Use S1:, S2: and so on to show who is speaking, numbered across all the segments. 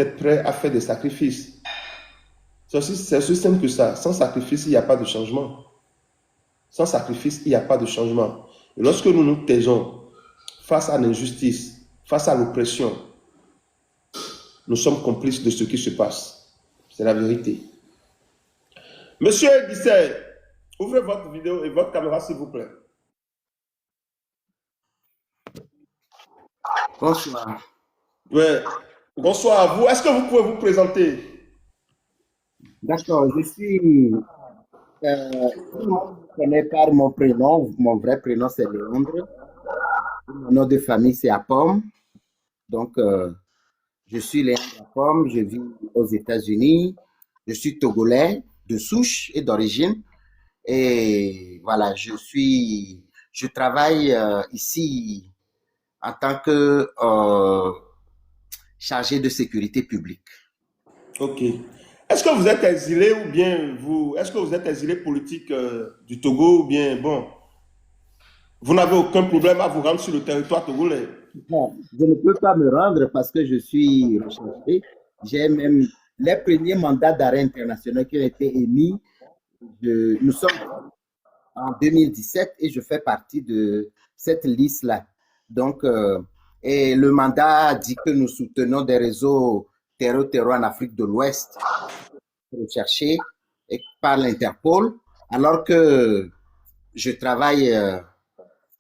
S1: être prêt à faire des sacrifices. C'est aussi simple que ça. Sans sacrifice, il n'y a pas de changement. Sans sacrifice, il n'y a pas de changement. Et lorsque nous nous taisons face à l'injustice, face à l'oppression, nous sommes complices de ce qui se passe. C'est la vérité. Monsieur Guisset, ouvrez votre vidéo et votre caméra, s'il vous plaît.
S2: Bonsoir.
S1: Ouais. Bonsoir à vous. Est-ce que vous pouvez vous présenter?
S2: D'accord, je suis. Tout le monde me connaît par mon prénom. Mon vrai prénom, c'est Léandre. Mon nom de famille, c'est Apom. Donc, je suis Léandre Apom. Je vis aux États-Unis. Je suis togolais de souche et d'origine. Et voilà, je travaille ici en tant que chargé de sécurité publique.
S1: Ok. Est-ce que vous êtes exilé ou bien est-ce que vous êtes exilé politique du Togo ou bien, bon, vous n'avez aucun problème à vous rendre sur le territoire togolais?
S2: Bon, je ne peux pas me rendre parce que je suis recherché. J'ai même les premiers mandats d'arrêt international qui ont été émis. Nous sommes en 2017 et je fais partie de cette liste-là. Donc, et le mandat dit que nous soutenons des réseaux terror en Afrique de l'Ouest recherchés par l'Interpol, alors que je travaille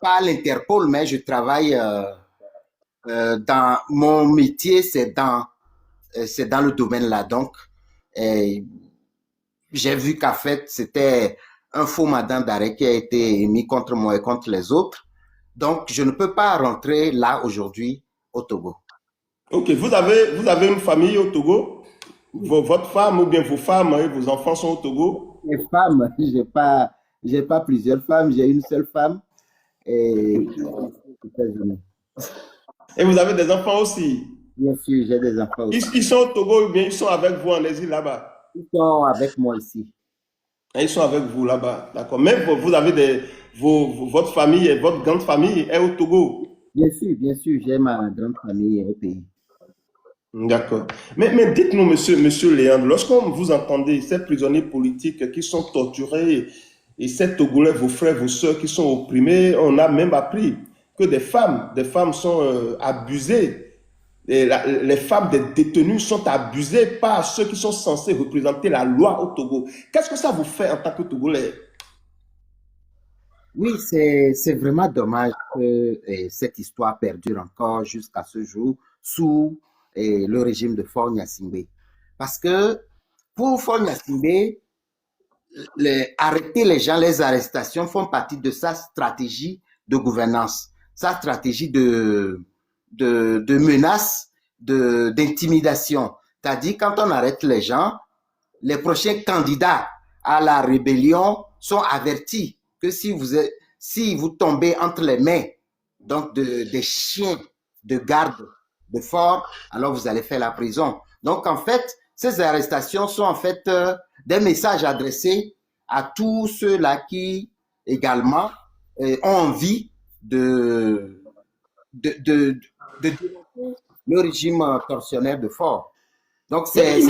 S2: pas à l'Interpol, mais je travaille dans mon métier, c'est dans le domaine là. Donc, j'ai vu qu'en fait, c'était un faux mandat d'arrêt qui a été émis contre moi et contre les autres. Donc, je ne peux pas rentrer là aujourd'hui au Togo.
S1: Ok, vous avez une famille au Togo? Votre femme ou bien vos femmes et vos enfants sont au Togo?
S2: Les femmes, j'ai pas plusieurs femmes, j'ai une seule femme et aux États-Unis.
S1: Et vous avez des enfants aussi?
S2: Bien sûr, j'ai des enfants aussi.
S1: Ils sont au Togo ou bien ils sont avec vous en exil là-bas?
S2: Ils sont avec moi ici.
S1: Et ils sont avec vous là-bas, d'accord. Mais vous avez votre famille, votre grande famille est au Togo.
S2: Bien sûr, j'ai ma grande famille au pays.
S1: D'accord. Mais dites-nous, monsieur Léandre, lorsqu'on vous entendez, ces prisonniers politiques qui sont torturés et ces Togolais, vos frères, vos soeurs qui sont opprimés, on a même appris que des femmes sont abusées. Et les femmes des détenus sont abusées par ceux qui sont censés représenter la loi au Togo. Qu'est-ce que ça vous fait en tant que Togolais?
S2: Oui, c'est vraiment dommage que cette histoire perdure encore jusqu'à ce jour sous le régime de Faure Gnassingbé. Parce que pour Faure Gnassingbé, arrêter les gens, les arrestations font partie de sa stratégie de gouvernance, sa stratégie de menace, d'intimidation. C'est-à-dire, quand on arrête les gens, les prochains candidats à la rébellion sont avertis que si vous tombez entre les mains donc des chiens de garde de fort, alors vous allez faire la prison. Donc en fait, ces arrestations sont en fait des messages adressés à tous ceux-là qui également ont envie de dénoncer le régime tortionnaire de fort. Donc
S1: Mais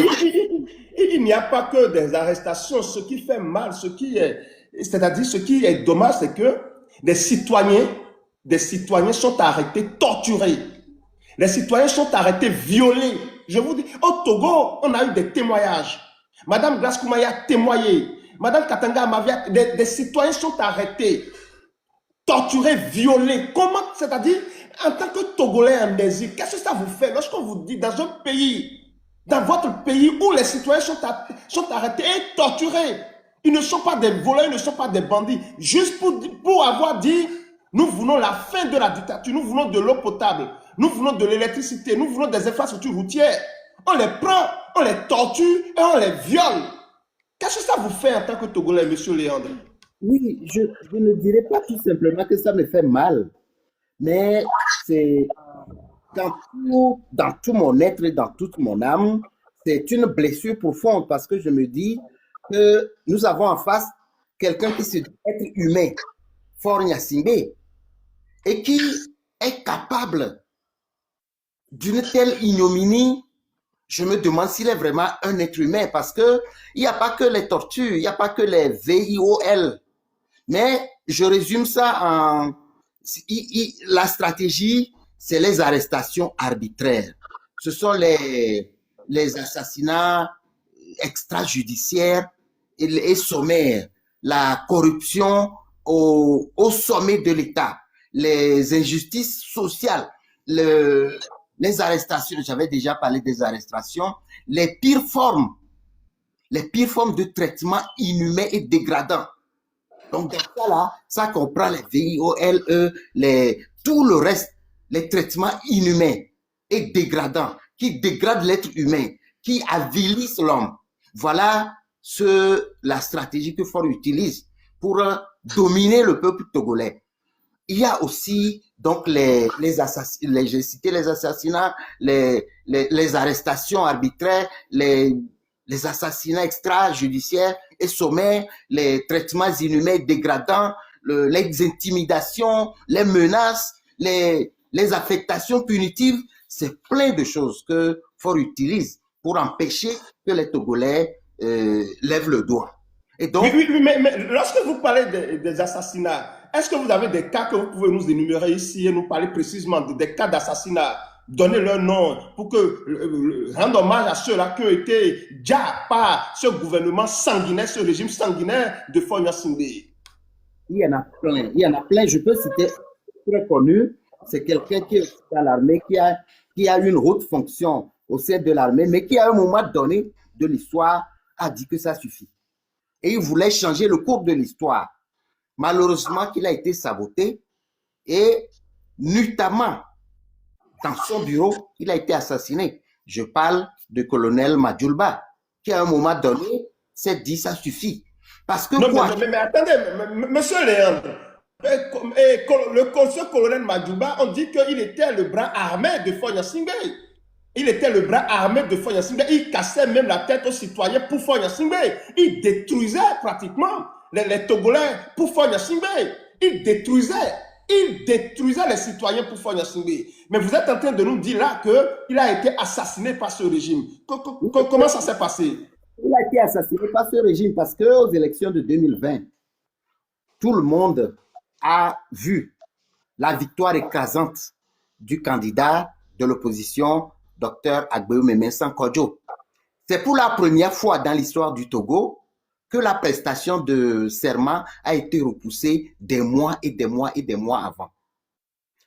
S1: il n'y a pas que des arrestations. Ce qui fait mal, c'est-à-dire ce qui est dommage, c'est que des citoyens sont arrêtés, torturés. Les citoyens sont arrêtés, violés. Je vous dis, au Togo, on a eu des témoignages. Madame Glass Koumaya a témoigné. Madame Katanga Amavia, des citoyens sont arrêtés, torturés, violés. Comment, c'est-à-dire, en tant que Togolais en exil, qu'est-ce que ça vous fait lorsqu'on vous dit dans un pays, dans votre pays où les citoyens sont arrêtés et torturés? Ils ne sont pas des voleurs, ils ne sont pas des bandits. Juste pour avoir dit, nous voulons la fin de la dictature, nous voulons de l'eau potable, nous voulons de l'électricité, nous voulons des infrastructures routières. On les prend, on les torture et on les viole. Qu'est-ce que ça vous fait en tant que Togolais, monsieur Léandre?
S2: Oui, je ne dirais pas tout simplement que ça me fait mal, mais c'est dans tout mon être et dans toute mon âme, c'est une blessure profonde parce que je me dis que nous avons en face quelqu'un qui se dit être humain, Faure Gnassingbé, et qui est capable d'une telle ignominie je me demande s'il est vraiment un être humain parce que il n'y a pas que les tortures, il n'y a pas que les VIOL. Mais je résume ça en... La stratégie, c'est les arrestations arbitraires. Ce sont les assassinats extrajudiciaires et sommaires, la corruption au sommet de l'État, les injustices sociales, les arrestations, j'avais déjà parlé des arrestations, les pires formes de traitement inhumain et dégradant. Donc, dans ce cas-là, ça comprend les VIOLE, tout le reste, les traitements inhumains et dégradants, qui dégradent l'être humain, qui avilissent l'homme. Voilà la stratégie que Faure utilise pour dominer le peuple togolais. Il y a aussi donc j'ai cité les assassinats, les arrestations arbitraires, les assassinats extrajudiciaires et sommaires, les traitements inhumains dégradants, les intimidations, les menaces, les affectations punitives. C'est plein de choses que Faure utilise pour empêcher que les Togolais lèvent le doigt.
S1: Et donc, oui, mais lorsque vous parlez des assassinats, est-ce que vous avez des cas que vous pouvez nous énumérer ici et nous parler précisément des cas d'assassinat? Donnez leur nom pour que rendre hommage à ceux-là qui ont été déjà par ce gouvernement sanguinaire, ce régime sanguinaire de Faure Gnassingbé.
S2: Il y en a plein. Il y en a plein. Je peux citer très connu. C'est quelqu'un qui est dans l'armée, qui a une haute fonction au sein de l'armée, mais qui, à un moment donné de l'histoire, a dit que ça suffit. Et il voulait changer le cours de l'histoire. Malheureusement, qu'il a été saboté et notamment dans son bureau, il a été assassiné. Je parle du colonel Madjoulba, qui à un moment donné s'est dit ça suffit. Parce que
S1: non, mais attendez, monsieur Léandre, ce colonel Madjoulba, on dit qu'il était le bras armé de Faure Gnassingbé. Il était le bras armé de Faure Gnassingbé. Il cassait même la tête aux citoyens pour Faure Gnassingbé. Il détruisait pratiquement les Togolais pour Faure Gnassingbé. Il détruisait les citoyens pour Faure Gnassingbé. Mais vous êtes en train de nous dire là qu'il a été assassiné par ce régime. Comment ça s'est passé?
S2: Il a été assassiné par ce régime parce qu'aux élections de 2020, tout le monde a vu la victoire écrasante du candidat de l'opposition, Dr Agbeoumeme Sankodjo. C'est pour la première fois dans l'histoire du Togo que la prestation de serment a été repoussée des mois et des mois et des mois avant.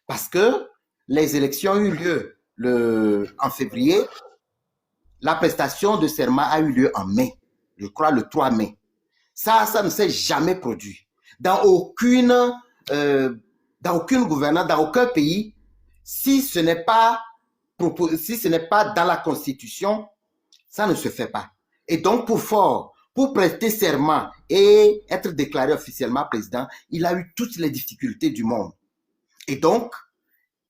S2: Parce que les élections ont eu lieu en février, la prestation de serment a eu lieu en mai, je crois le 3 mai. Ça ne s'est jamais produit. Dans aucune gouvernance, dans aucun pays, si ce n'est pas dans la Constitution, ça ne se fait pas. Et donc, pour prêter serment et être déclaré officiellement président, il a eu toutes les difficultés du monde. Et donc,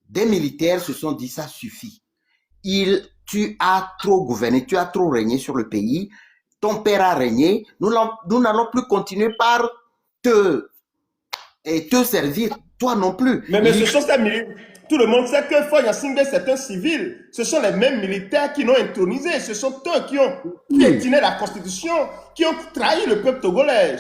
S2: des militaires se sont dit, ça suffit. Tu as trop gouverné, tu as trop régné sur le pays, ton père a régné, nous n'allons plus continuer par te servir, toi non plus.
S1: Mais ce sont ces militaires. Tout le monde sait que Faure Gnassingbé, c'est un civil. Ce sont les mêmes militaires qui l'ont intronisé. Ce sont eux qui ont piétiné la Constitution, qui ont trahi le peuple togolais,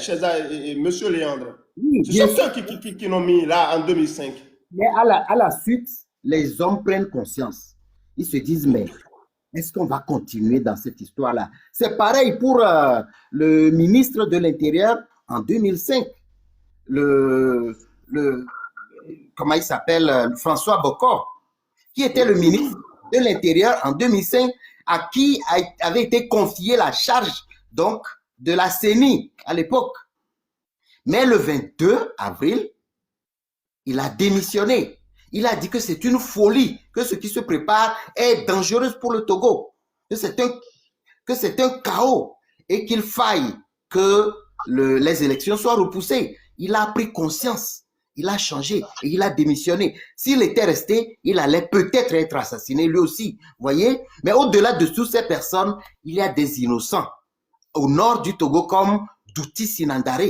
S1: monsieur Léandre. Ce sont eux qui l'ont mis là en 2005.
S2: Mais à la suite, les hommes prennent conscience. Ils se disent, mais est-ce qu'on va continuer dans cette histoire-là? C'est pareil pour le ministre de l'Intérieur en 2005. Comment il s'appelle, François Bokor, qui était le ministre de l'Intérieur en 2005, à qui avait été confiée la charge donc de la CENI à l'époque. Mais le 22 avril, il a démissionné. Il a dit que c'est une folie, que ce qui se prépare est dangereux pour le Togo, que c'est un chaos et qu'il faille que les élections soient repoussées. Il a pris conscience. Il a changé et il a démissionné. S'il était resté, il allait peut-être être assassiné lui aussi. Voyez? Mais au-delà de toutes ces personnes, il y a des innocents. Au nord du Togo, comme Douti Sinandare,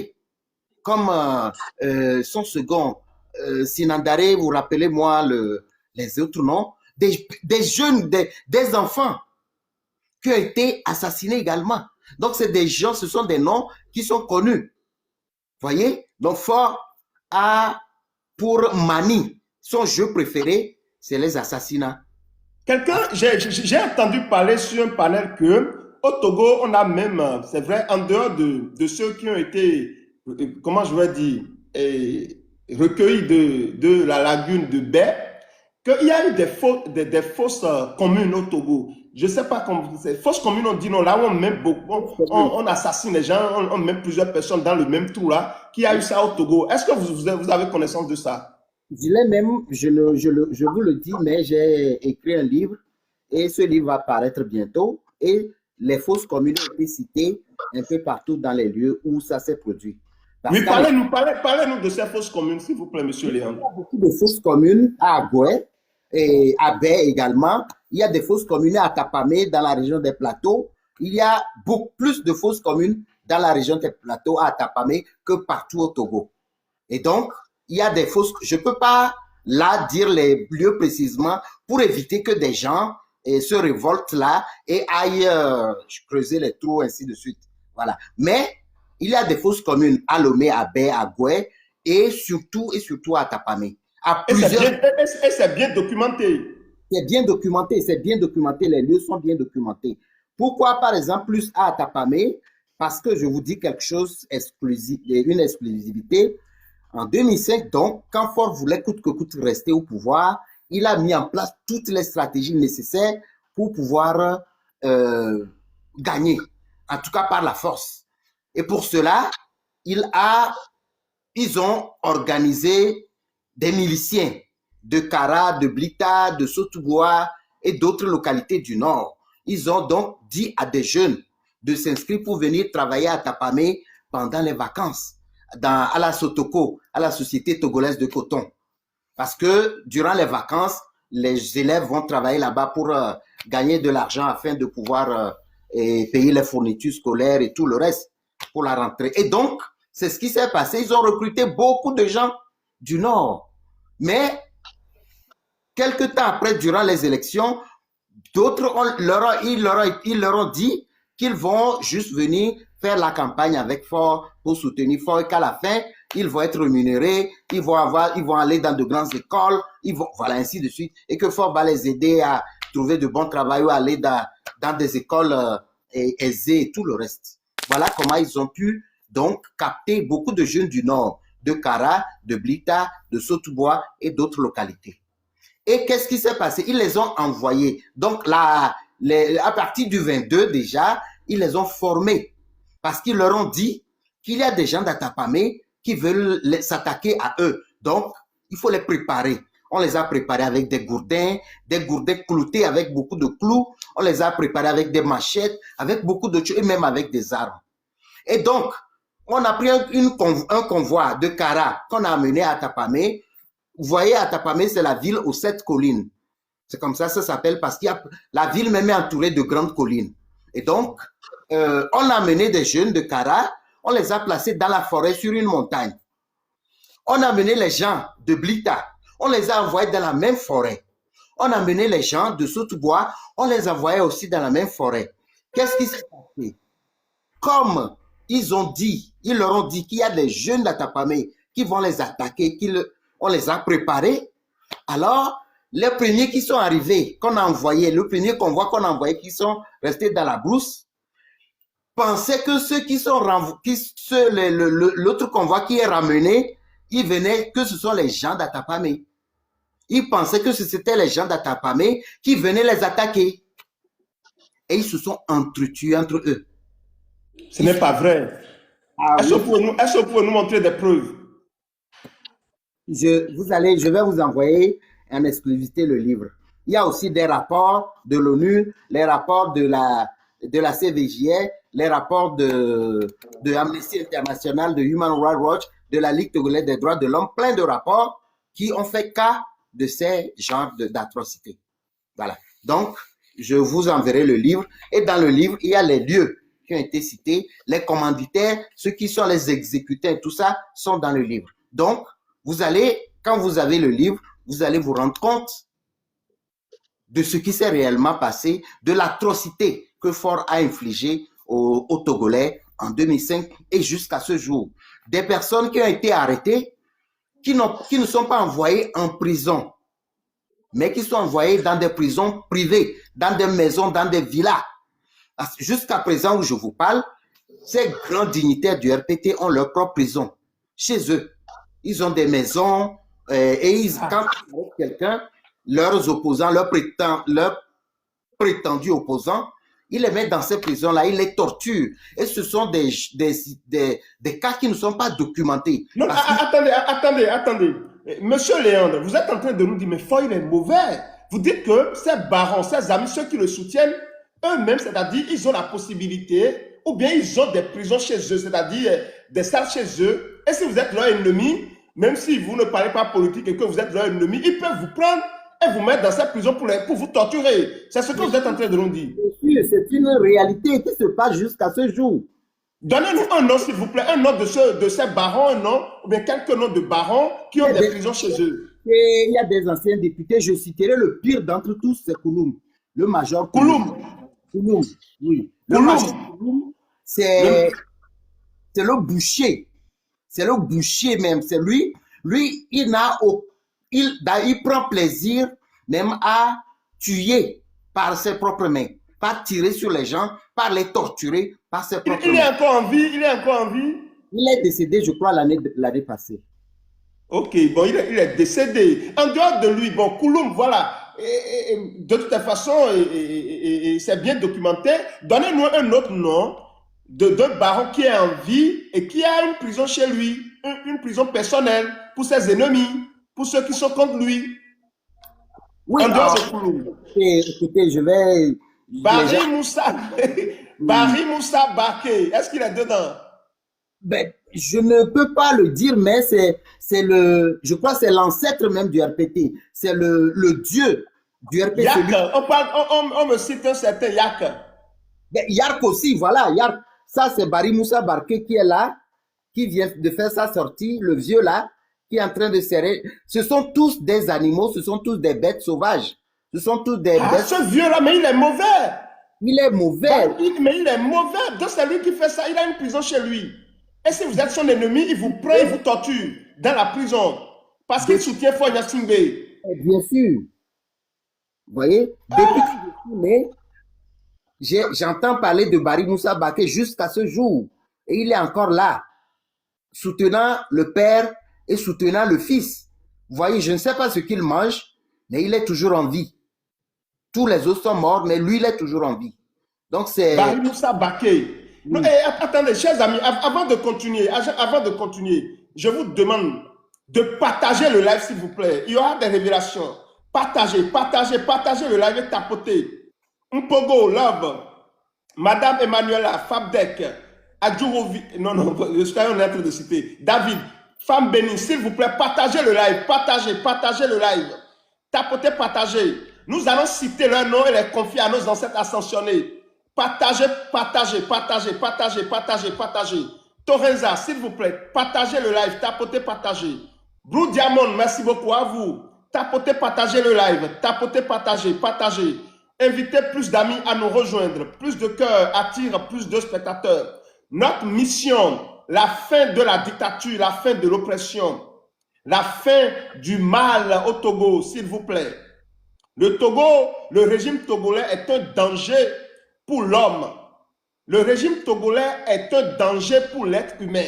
S2: comme son second Sinandare, vous rappelez-moi les autres noms, des jeunes, des enfants qui ont été assassinés également. Donc, c'est des gens, ce sont des noms qui sont connus. Voyez? Donc, Faure a pour Mani, son jeu préféré, c'est les assassinats.
S1: J'ai entendu parler sur un panel que au Togo, on a même, c'est vrai, en dehors de ceux qui ont été, comment je vais dire, recueillis de la lagune de Baie, qu'il y a eu des fosses communes au Togo. Je ne sais pas comment c'est. Fosses communes, on dit non, là où on met beaucoup, on assassine les gens, on met plusieurs personnes dans le même trou là, qui a eu ça au Togo. Est-ce que vous avez connaissance de ça?
S2: Je l'ai même, je vous le dis, mais j'ai écrit un livre et ce livre va paraître bientôt. Et les fosses communes ont été citées un peu partout dans les lieux où ça s'est produit.
S1: Parce oui, parlez-nous de ces fosses communes, s'il vous plaît, monsieur Léon.
S2: Il y a beaucoup de fosses communes à Agoué et à Baie également. Il y a des fosses communes à Atapamé dans la région des Plateaux. Il y a beaucoup plus de fosses communes dans la région des Plateaux à Atapamé que partout au Togo. Et donc, il y a des fosses, je ne peux pas là dire les lieux précisément pour éviter que des gens se révoltent là et aillent creuser les trous, ainsi de suite. Voilà. Mais il y a des fosses communes à Lomé, à Baie, à Goué et surtout à Atapamé.
S1: Et c'est bien documenté.
S2: C'est bien documenté, les lieux sont bien documentés. Pourquoi, par exemple, plus à Atapamé? Parce que je vous dis quelque chose exclusif, une exclusivité. En 2005, donc, quand Faure voulait coûte que coûte rester au pouvoir, il a mis en place toutes les stratégies nécessaires pour pouvoir gagner, en tout cas par la force. Et pour cela, ils ont organisé des miliciens de Kara, de Blita, de Sotouboua et d'autres localités du Nord. Ils ont donc dit à des jeunes de s'inscrire pour venir travailler à Atapamé pendant les vacances. À la Sotoko, à la Société togolaise de coton. Parce que durant les vacances, les élèves vont travailler là-bas pour gagner de l'argent afin de pouvoir payer les fournitures scolaires et tout le reste pour la rentrée. Et donc, c'est ce qui s'est passé. Ils ont recruté beaucoup de gens du Nord. Mais, quelque temps après, durant les élections, d'autres, ils leur ont dit qu'ils vont juste venir faire la campagne avec Faure pour soutenir Faure et qu'à la fin, ils vont être rémunérés, ils vont aller dans de grandes écoles, voilà, ainsi de suite, et que Faure va les aider à trouver de bons travail ou aller dans des écoles aisées et tout le reste. Voilà comment ils ont pu donc capter beaucoup de jeunes du Nord, de Kara, de Blita, de Sotouboua et d'autres localités. Et qu'est-ce qui s'est passé? Ils les ont envoyés. Donc, à partir du 22 déjà, ils les ont formés. Parce qu'ils leur ont dit qu'il y a des gens d'Atapamé qui veulent s'attaquer à eux. Donc, il faut les préparer. On les a préparés avec des gourdins cloutés avec beaucoup de clous. On les a préparés avec des machettes, avec beaucoup de choses, et même avec des armes. Et donc, on a pris un convoi de Kara qu'on a amené à Atapamé. Vous voyez, Atapamé, c'est la ville aux 7 collines. C'est comme ça s'appelle parce qu'il y a la ville même est entourée de grandes collines. Et donc, on a amené des jeunes de Kara, on les a placés dans la forêt sur une montagne. On a amené les gens de Blita, on les a envoyés dans la même forêt. On a amené les gens de Sotouboua, on les a envoyés aussi dans la même forêt. Qu'est-ce qui s'est passé? Comme ils leur ont dit qu'il y a des jeunes d'Atapamé qui vont les attaquer, on les a préparés. Alors, les premiers qui sont arrivés, qu'on a envoyés, le premier convoi qu'on a envoyé, qui sont restés dans la brousse, pensaient que ceux qui sont l'autre convoi qui est ramené, ils venaient, que ce sont les gens d'Atapamé. Ils pensaient que c'était les gens d'Atapamé qui venaient les attaquer. Et ils se sont entretués entre eux.
S1: Ce n'est pas vrai. Est-ce que vous pouvez nous montrer des preuves?
S2: Je vais vous envoyer en exclusivité le livre. Il y a aussi des rapports de l'ONU, les rapports de la CVJR, les rapports de Amnesty International, de Human Rights Watch, de la Ligue togolaise des droits de l'homme, plein de rapports qui ont fait cas de ces genres d'atrocités. Voilà. Donc, je vous enverrai le livre. Et dans le livre, il y a les lieux qui ont été cités, les commanditaires, ceux qui sont les exécutants, tout ça sont dans le livre. Donc, quand vous avez le livre, vous allez vous rendre compte de ce qui s'est réellement passé, de l'atrocité que Faure a infligé aux Togolais en 2005 et jusqu'à ce jour. Des personnes qui ont été arrêtées, qui ne sont pas envoyées en prison, mais qui sont envoyées dans des prisons privées, dans des maisons, dans des villas. Jusqu'à présent où je vous parle, ces grands dignitaires du RPT ont leur propre prison chez eux. Ils ont des maisons et quand ils arrêtent quelqu'un, leurs opposants, leurs prétendus opposants, ils les mettent dans ces prisons-là, ils les torturent. Et ce sont des cas qui ne sont pas documentés.
S1: Non, attendez. Monsieur Léandre, vous êtes en train de nous dire, mais Faure, il est mauvais. Vous dites que ces barons, ces amis, ceux qui le soutiennent, eux-mêmes, c'est-à-dire, ils ont la possibilité, ou bien ils ont des prisons chez eux, c'est-à-dire des salles chez eux. Et si vous êtes leur ennemi, même si vous ne parlez pas politique et que vous êtes leur ennemi, ils peuvent vous prendre et vous mettre dans cette prison pour vous torturer. C'est ce que vous êtes en train de nous dire.
S2: C'est une réalité qui se passe jusqu'à ce jour.
S1: Donnez-nous un nom, s'il vous plaît, un nom de ces barons, un nom, ou bien quelques noms de barons qui ont des prisons chez eux.
S2: Et il y a des anciens députés, je citerai le pire d'entre tous, c'est Kouloum, le major
S1: Kouloum.
S2: Kouloum, oui. Le major Kouloum, c'est le boucher. C'est le boucher même. C'est lui. Lui, il prend plaisir même à tuer par ses propres mains, par tirer sur les gens, par les torturer par ses propres mains.
S1: Il est encore en vie.
S2: Il est décédé, je crois, l'année passée.
S1: Ok, bon, il est décédé. En dehors de lui, bon, Kouloum, voilà. De toute façon, c'est bien documenté. Donnez-nous un autre nom d'un baron qui est en vie et qui a une prison chez lui, une prison personnelle pour ses ennemis, pour ceux qui sont contre lui.
S2: Oui,
S1: en dehors de Kouloum.
S2: Écoutez, je vais...
S1: Barry Moussa Baké, est-ce qu'il est dedans?
S2: Ben, je ne peux pas le dire, mais je crois que c'est l'ancêtre même du RPT. C'est le dieu du RPT.
S1: Yak, on me cite un certain Yak.
S2: Ben, Yark aussi, voilà. Yark, ça c'est Barry Moussa Barké qui est là, qui vient de faire sa sortie, le vieux là, qui est en train de serrer. Ce sont tous des animaux, ce sont tous des bêtes sauvages. Ce sont tous des bêtes.
S1: Ce vieux là, mais il est mauvais.
S2: Il est mauvais.
S1: Mais il est mauvais. Donc c'est lui qui fait ça. Il a une prison chez lui. Et si vous êtes son ennemi, il vous prend, il vous torture dans la prison. Parce qu'il soutient Faure Gnassingbé.
S2: Bien sûr. Vous voyez, depuis que je suis né, j'entends parler de Barry Moussa Baké jusqu'à ce jour. Et il est encore là, soutenant le père et soutenant le fils. Vous voyez, je ne sais pas ce qu'il mange, mais il est toujours en vie. Tous les autres sont morts, mais lui, il est toujours en vie. Donc c'est...
S1: Barry Moussa Baké. Oui. Attendez, chers amis, avant de continuer, je vous demande de partager le live, s'il vous plaît. Il y aura des révélations. Partagez le live et tapotez. Mpogo, Love, Madame Emmanuela, Fabdek, Adjourovi, non, je suis en train de citer, David, Femme bénie, s'il vous plaît, partagez le live, partagez le live. Tapotez, partagez. Nous allons citer leurs noms et les confier à nos ancêtres ascensionnés. Partagez. Torenza, s'il vous plaît, partagez le live, tapotez, partagez. Blue Diamond, merci beaucoup à vous. Tapotez, partagez le live, tapotez, partagez. Invitez plus d'amis à nous rejoindre. Plus de cœurs attire plus de spectateurs. Notre mission, la fin de la dictature, la fin de l'oppression, la fin du mal au Togo, s'il vous plaît. Le Togo, le régime togolais est un danger pour l'homme. Le régime togolais est un danger pour l'être humain.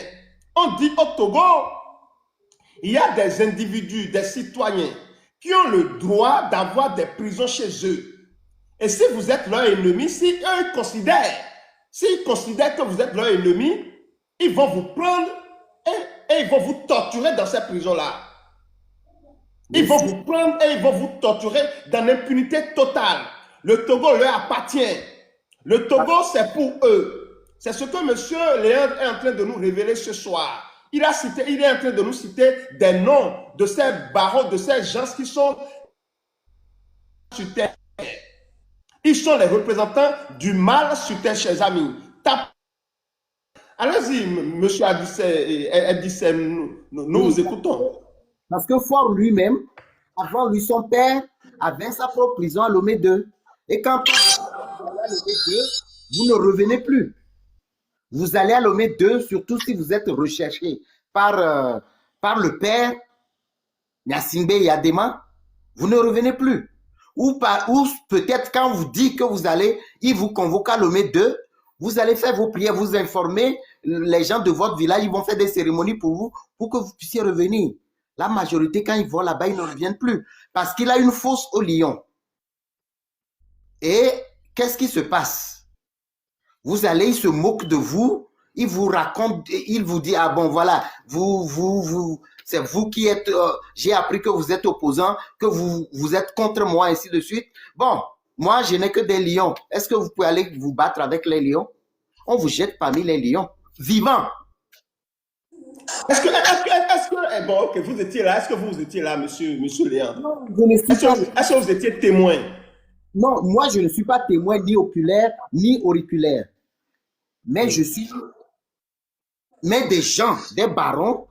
S1: On dit au Togo, il y a des individus, des citoyens qui ont le droit d'avoir des prisons chez eux. Et si vous êtes leur ennemi, s'ils considèrent que vous êtes leur ennemi, ils vont vous prendre et ils vont vous torturer dans ces prisons-là. Ils vont vous prendre et ils vont vous torturer dans l'impunité totale. Le Togo leur appartient. Le Togo, c'est pour eux. C'est ce que M. Léandre est en train de nous révéler ce soir. Il est en train de nous citer des noms de ces barons, de ces gens qui sont sur terre. Ils sont les représentants du mal sur terre, chers amis. Allez-y, M. Adissé, nous vous écoutons.
S2: Parce que Faure lui-même, avant lui, son père avait sa propre prison à Lomé 2. Et quand à Lomé 2, vous ne revenez plus. Vous allez à Lomé 2, surtout si vous êtes recherché par le père Gnassingbé Yadema, vous ne revenez plus. Ou peut-être quand vous dites que vous allez, il vous convoque à Lomé 2, vous allez faire vos prières, vous informer les gens de votre village, ils vont faire des cérémonies pour vous, pour que vous puissiez revenir. La majorité, quand ils vont là-bas, ils ne reviennent plus. Parce qu'il a une fosse au lion. Et qu'est-ce qui se passe? Vous allez, il se moque de vous, il vous raconte, il vous dit, ah bon, voilà, c'est vous qui êtes, j'ai appris que vous êtes opposant, que vous êtes contre moi, ainsi de suite. Bon, moi, je n'ai que des lions. Est-ce que vous pouvez aller vous battre avec les lions? On vous jette parmi les lions, vivants.
S1: Bon, ok, vous étiez là, est-ce que vous étiez là, monsieur Léandre?
S2: Non, je ne suis pas.
S1: Est-ce que vous étiez témoin?
S2: Non, moi, je ne suis pas témoin ni oculaire, ni auriculaire. Mais je suis. Mais des gens, des barons,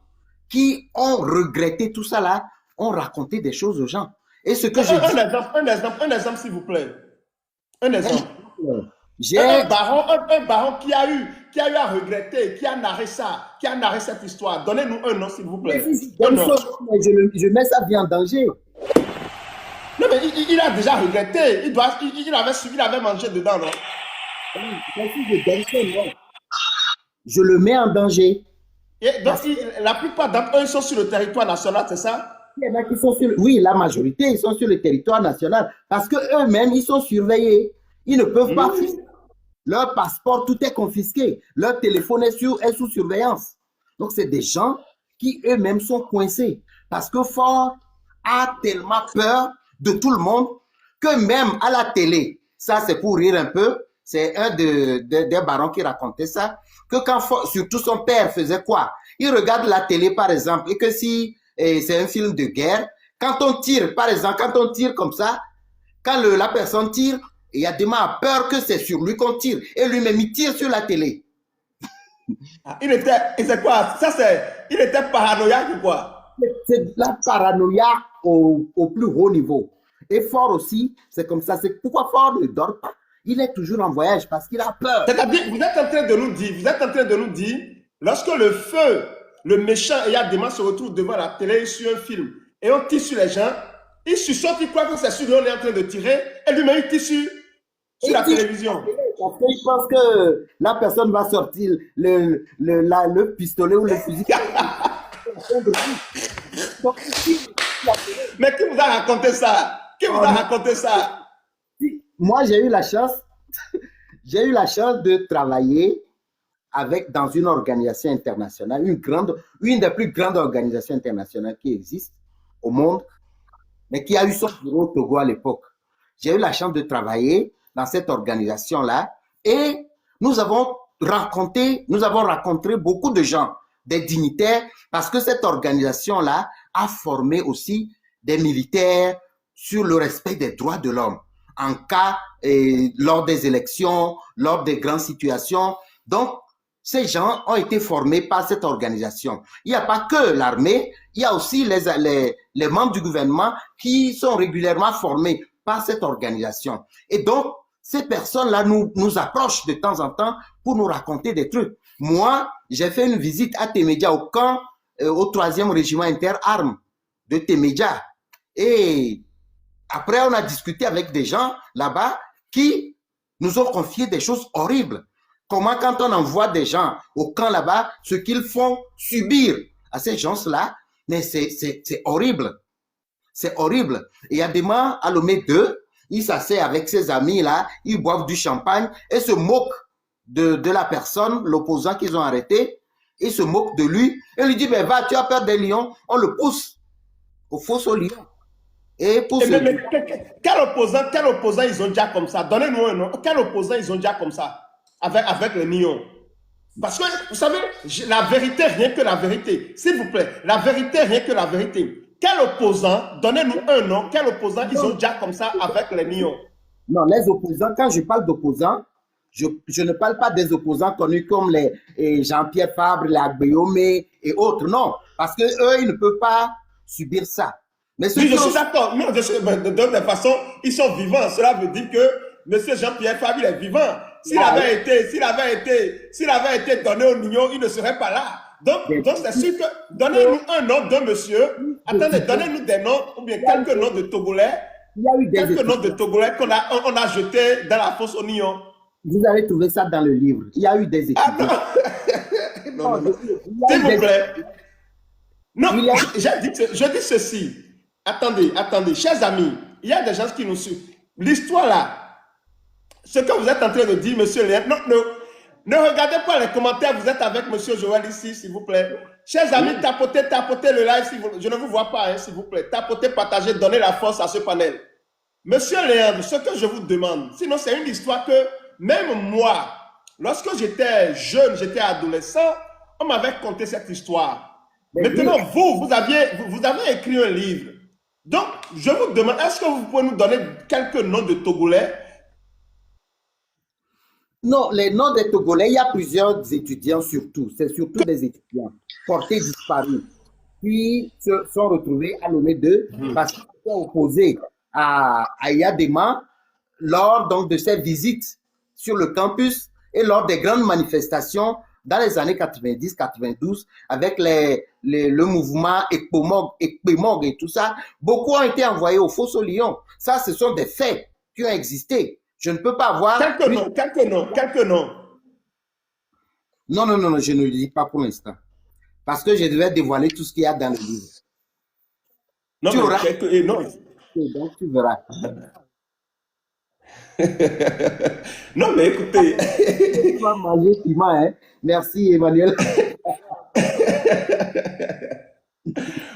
S2: qui ont regretté tout ça là, ont raconté des choses aux gens. Et ce que je dis.
S1: Un exemple, s'il vous plaît. Un exemple.
S2: J'ai
S1: Un baron qui a eu à regretter, qui a narré cette histoire. Donnez-nous un nom, s'il vous plaît.
S2: Je mets sa vie en danger.
S1: Non, mais il a déjà regretté. Il avait mangé dedans, non?
S2: Je le mets en danger.
S1: Et donc, la plupart d'entre eux sont sur le territoire national, c'est ça?
S2: Il y en a qui sont sur oui, la majorité, ils sont sur le territoire national parce qu'eux-mêmes, ils sont surveillés. Ils ne peuvent pas fuir. Leur passeport, tout est confisqué. Leur téléphone est sous surveillance. Donc, c'est des gens qui eux-mêmes sont coincés. Parce que Ford a tellement peur de tout le monde que même à la télé, ça c'est pour rire un peu, c'est un des barons qui racontait ça, que quand Ford, surtout son père faisait quoi? Il regarde la télé par exemple et que si c'est un film de guerre, quand on tire, par exemple, quand on tire comme ça, quand la personne tire, il y a des gens à peur que c'est sur lui qu'on tire. Et lui-même, il tire sur la télé.
S1: Il était paranoïaque ou quoi?
S2: C'est la paranoïa au plus haut niveau. Et Ford aussi, c'est comme ça. C'est pourquoi Ford ne dort pas. Il est toujours en voyage parce qu'il a peur.
S1: C'est-à-dire, vous êtes en train de nous dire, lorsque le méchant Eyadema se retrouve devant la télé sur un film et on tire sur les gens, il suçote, il croit que c'est sur lui on est en train de tirer et lui-même il tire sur la télévision.
S2: Parce qu'il pense que la personne va sortir le pistolet ou le fusil.
S1: Mais qui vous a raconté ça? Qui vous a raconté ça?
S2: Moi, j'ai eu la chance de travailler dans une organisation internationale, une des plus grandes organisations internationales qui existent au monde, mais qui a eu son bureau au Togo à l'époque. J'ai eu la chance de travailler dans cette organisation-là et nous avons rencontré beaucoup de gens, des dignitaires, parce que cette organisation-là a formé aussi des militaires sur le respect des droits de l'homme en cas, lors des élections, lors des grandes situations. Donc, ces gens ont été formés par cette organisation. Il n'y a pas que l'armée, il y a aussi les membres du gouvernement qui sont régulièrement formés par cette organisation. Et donc, ces personnes-là nous approchent de temps en temps pour nous raconter des trucs. Moi, j'ai fait une visite à Temedia, au camp, au 3e régiment inter-armes de Temedia. Et après, on a discuté avec des gens là-bas qui nous ont confié des choses horribles. Comment quand on envoie des gens au camp là-bas, ce qu'ils font subir à ces gens-là, mais c'est horrible. C'est horrible. Et il y a des gens à Lomé 2, il s'assied avec ses amis là, ils boivent du champagne et se moquent de la personne, l'opposant qu'ils ont arrêté. Ils se moquent de lui et lui dit, ben va, tu as peur des lions. On le pousse au fosse aux lions. Et pour
S1: quel opposant ils ont déjà comme ça? Donnez-nous un nom. Quel opposant ils ont déjà comme ça avec les lions? Parce que, vous savez, la vérité, rien que la vérité. S'il vous plaît, la vérité, rien que la vérité. Quel opposant, donnez-nous un nom, quel opposant ils ont déjà comme ça avec les lions?
S2: Non, les opposants, quand je parle d'opposants, je ne parle pas des opposants connus comme les Jean-Pierre Fabre, les Agbeomé et autres, non. Parce qu'eux, ils ne peuvent pas subir ça.
S1: Mais oui, je suis d'accord. De toute façon, ils sont vivants. Cela veut dire que M. Jean-Pierre Fabre, il est vivant. s'il avait été donné au Nignon, il ne serait pas là. Donc c'est sûr que donnez-nous un nom d'un monsieur. Attendez, donnez-nous des noms, ou bien quelques noms de Togolais.
S2: Il y a eu des
S1: Quelques noms de Togolais qu'on a jetés dans la fosse au Nignon.
S2: Vous avez trouvé ça dans le livre. Il y a eu des étudiants.
S1: Ah non, non. S'il vous plaît. Non, je dis ceci. Attendez, chers amis, il y a des gens qui nous suivent. L'histoire là, ce que vous êtes en train de dire, monsieur Léon, ne regardez pas les commentaires, vous êtes avec monsieur Joël ici, s'il vous plaît. Chers amis, tapotez le live, je ne vous vois pas, hein, s'il vous plaît. Tapotez, partagez, donnez la force à ce panel. Monsieur Léandre, ce que je vous demande, sinon c'est une histoire que même moi, lorsque j'étais jeune, j'étais adolescent, on m'avait conté cette histoire. Maintenant, vous avez écrit un livre. Donc, je vous demande, est-ce que vous pouvez nous donner quelques noms de Togolais?
S2: Non, les noms des Togolais, il y a plusieurs étudiants surtout. C'est surtout des étudiants portés disparus. Puis se sont retrouvés à nommer d'eux parce qu'ils sont opposés à Yadema lors donc de ses visites sur le campus et lors des grandes manifestations dans les années 90-92 avec le mouvement Ekpemog et tout ça. Beaucoup ont été envoyés au Fosse au Lion. Ça, ce sont des faits qui ont existé. Je ne peux pas avoir...
S1: Quelques noms.
S2: Non, je ne le dis pas pour l'instant. Parce que je devais dévoiler tout ce qu'il y a dans le livre.
S1: Non,
S2: tu auras...
S1: non.
S2: Donc, tu verras.
S1: Non, mais écoutez.
S2: Tu vas manger piment, hein? Merci, Emmanuel.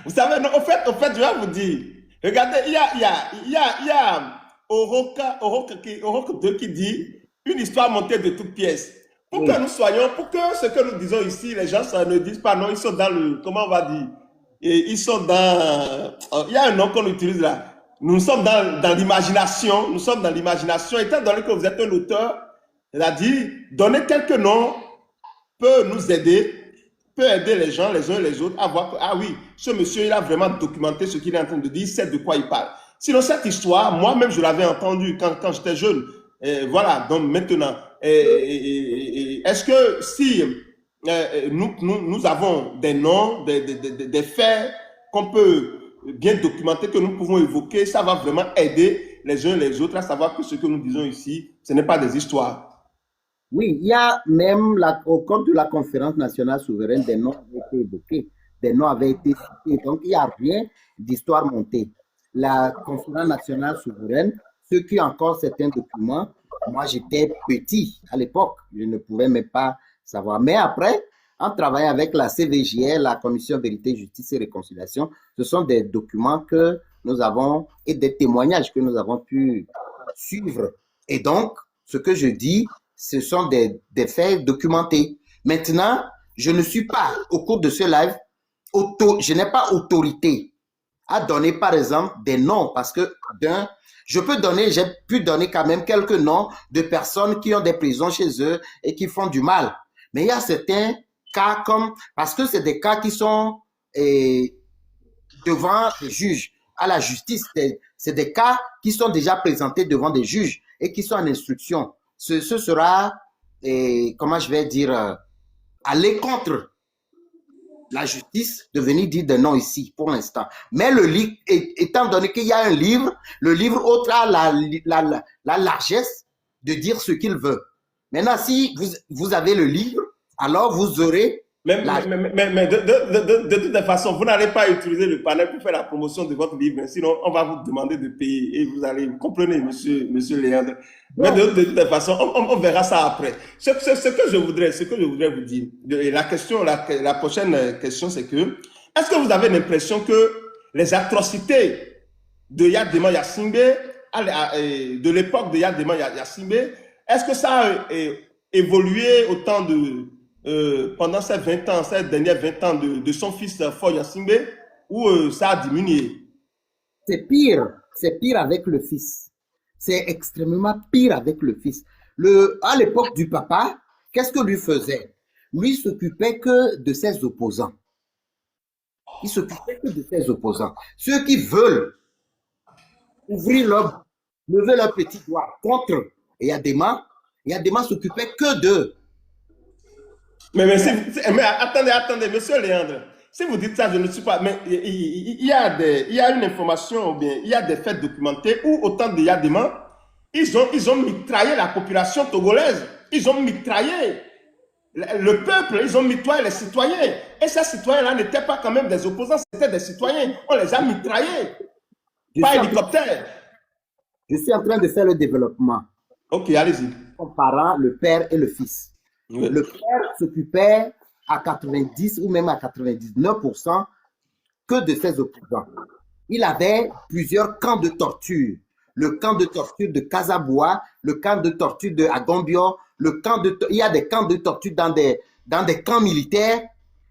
S1: Vous savez, non, en fait, je vais vous dire. Regardez, il y a Oroka 2 qui dit une histoire montée de toutes pièces. Pour que nous soyons, pour que ce que nous disons ici, les gens ça ne disent pas non, ils sont dans le, comment on va dire, et ils sont dans, il y a un nom qu'on utilise là. Nous sommes dans l'imagination, étant donné que vous êtes un auteur, c'est-à-dire, donner quelques noms peut nous aider, peut aider les gens, les uns et les autres, à voir que, ah oui, ce monsieur, il a vraiment documenté ce qu'il est en train de dire, il sait de quoi il parle. Sinon, cette histoire, moi-même, je l'avais entendue quand j'étais jeune. Et voilà, donc maintenant, est-ce que si nous avons des noms, des faits qu'on peut bien documenter, que nous pouvons évoquer, ça va vraiment aider les uns et les autres à savoir que ce que nous disons ici, ce n'est pas des histoires.
S2: Oui, il y a même au compte de la conférence nationale souveraine, des noms avaient été évoqués, des noms avaient été cités. Donc, il n'y a rien d'histoire montée. La conférence nationale souveraine, ceux qui ont encore certains documents, moi j'étais petit à l'époque, je ne pouvais même pas savoir. Mais après, en travaillant avec la CVJR, la Commission Vérité, Justice et Réconciliation, ce sont des documents que nous avons et des témoignages que nous avons pu suivre. Et donc, ce que je dis, ce sont des faits documentés. Maintenant, je ne suis pas, au cours de ce live, je n'ai pas autorité à donner, par exemple, des noms, parce que j'ai pu donner quand même quelques noms de personnes qui ont des prisons chez eux et qui font du mal. Mais il y a certains cas parce que c'est des cas qui sont devant les juges, à la justice, c'est des cas qui sont déjà présentés devant des juges et qui sont en instruction. Ce sera, comment je vais dire, aller contre la justice de venir dire des noms ici pour l'instant. Mais le livre, étant donné qu'il y a un livre, le livre autre a la largesse de dire ce qu'il veut. Maintenant, si vous avez le livre, alors vous aurez...
S1: Mais de toute façon, vous n'allez pas utiliser le panel pour faire la promotion de votre livre, sinon on va vous demander de payer et vous allez, vous comprenez, monsieur Léandre. Mais de toute façon, on verra ça après. Ce que je voudrais vous dire, la prochaine question, c'est que, est-ce que vous avez l'impression que les atrocités de Yadema Yassimbe, de l'époque de Yadema Yassimbe, est-ce que ça a évolué autant pendant ces derniers 20 ans de son fils Faure Gnassingbé, ou ça a diminué?
S2: C'est pire avec le fils. C'est extrêmement pire avec le fils. À l'époque du papa, qu'est-ce que lui faisait? Lui s'occupait que de ses opposants. Il s'occupait que de ses opposants. Ceux qui veulent lever leur petit doigt contre Yadema, Yadema s'occupait que d'eux.
S1: Mais attendez, monsieur Léandre. Si vous dites ça, je ne suis pas. Mais il y a une information, ou bien il y a des faits documentés où, au temps de Yadema, ils ont mitraillé la population togolaise. Ils ont mitraillé le peuple, ils ont mitraillé les citoyens. Et ces citoyens-là n'étaient pas quand même des opposants, c'était des citoyens. On les a mitraillés. Pas hélicoptère.
S2: Je suis en train de faire le développement.
S1: Ok, allez-y.
S2: Comparant le père et le fils. Oui. Le père s'occupait à 90 ou même à 99% que de ses opposants. Il avait plusieurs camps de torture. Le camp de torture de Casabois, le camp de torture de Agombio, il y a des camps de torture dans des camps militaires,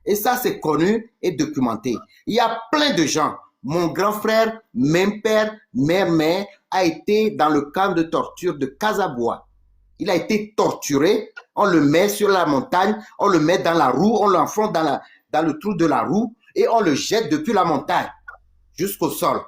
S2: et ça c'est connu et documenté. Il y a plein de gens. Mon grand frère, même père, même mère, a été dans le camp de torture de Casabois. Il a été torturé, on le met sur la montagne, on le met dans la roue, on l'enfonce dans le trou de la roue et on le jette depuis la montagne jusqu'au sol.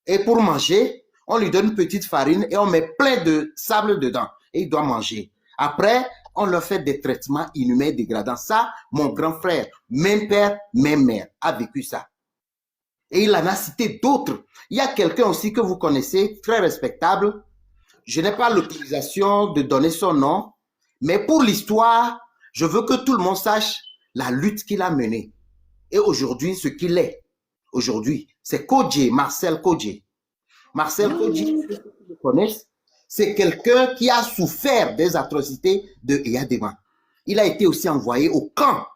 S2: Et pour manger, on lui donne une petite farine et on met plein de sable dedans et il doit manger. Après, on leur fait des traitements inhumains dégradants. Ça, mon grand frère, même père, même mère, a vécu ça. Et il en a cité d'autres. Il y a quelqu'un aussi que vous connaissez, très respectable. Je n'ai pas l'autorisation de donner son nom, mais pour l'histoire, je veux que tout le monde sache la lutte qu'il a menée. Et aujourd'hui, ce qu'il est. Aujourd'hui, c'est Kodje, Marcel Kodje. Marcel Kodje, ceux qui le connaissent, c'est quelqu'un qui a souffert des atrocités de Eyadema. Il a été aussi envoyé au camp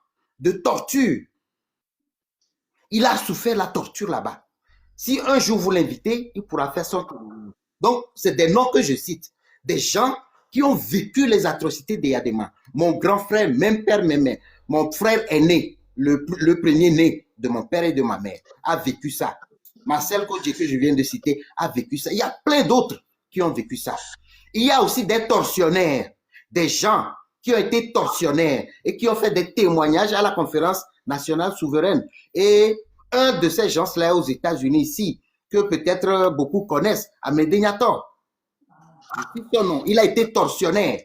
S2: de torture. Il a souffert la torture là-bas. Si un jour vous l'invitez, il pourra faire son tour. Donc, c'est des noms que je cite. Des gens qui ont vécu les atrocités d'Eyadema. Mon grand frère, même père, même mère. Mon frère aîné, le premier né de mon père et de ma mère, a vécu ça. Marcel Kodje, que je viens de citer, a vécu ça. Il y a plein d'autres qui ont vécu ça. Il y a aussi des tortionnaires, des gens qui ont été tortionnaires et qui ont fait des témoignages à la conférence nationale souveraine. Et un de ces gens-là aux États-Unis ici, que peut-être beaucoup connaissent, Amédée Niator. Il a été tortionnaire.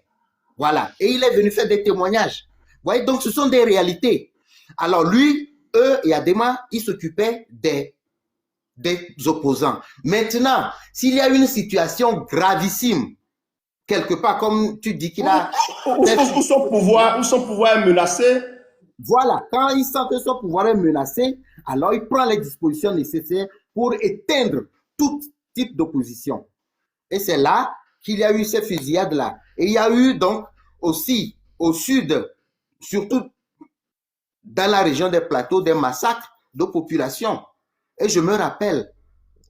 S2: Voilà. Et il est venu faire des témoignages. Vous voyez, donc ce sont des réalités. Alors lui, eux et Adema, ils s'occupaient des opposants. Maintenant, s'il y a une situation gravissime, quelque part, comme tu dis qu'il a...
S1: Où son pouvoir est menacé.
S2: Voilà, quand il sent que son pouvoir est menacé, alors il prend les dispositions nécessaires pour éteindre tout type d'opposition. Et c'est là qu'il y a eu ces fusillades-là. Et il y a eu donc aussi au sud, surtout dans la région des plateaux, des massacres de population. Et je me rappelle,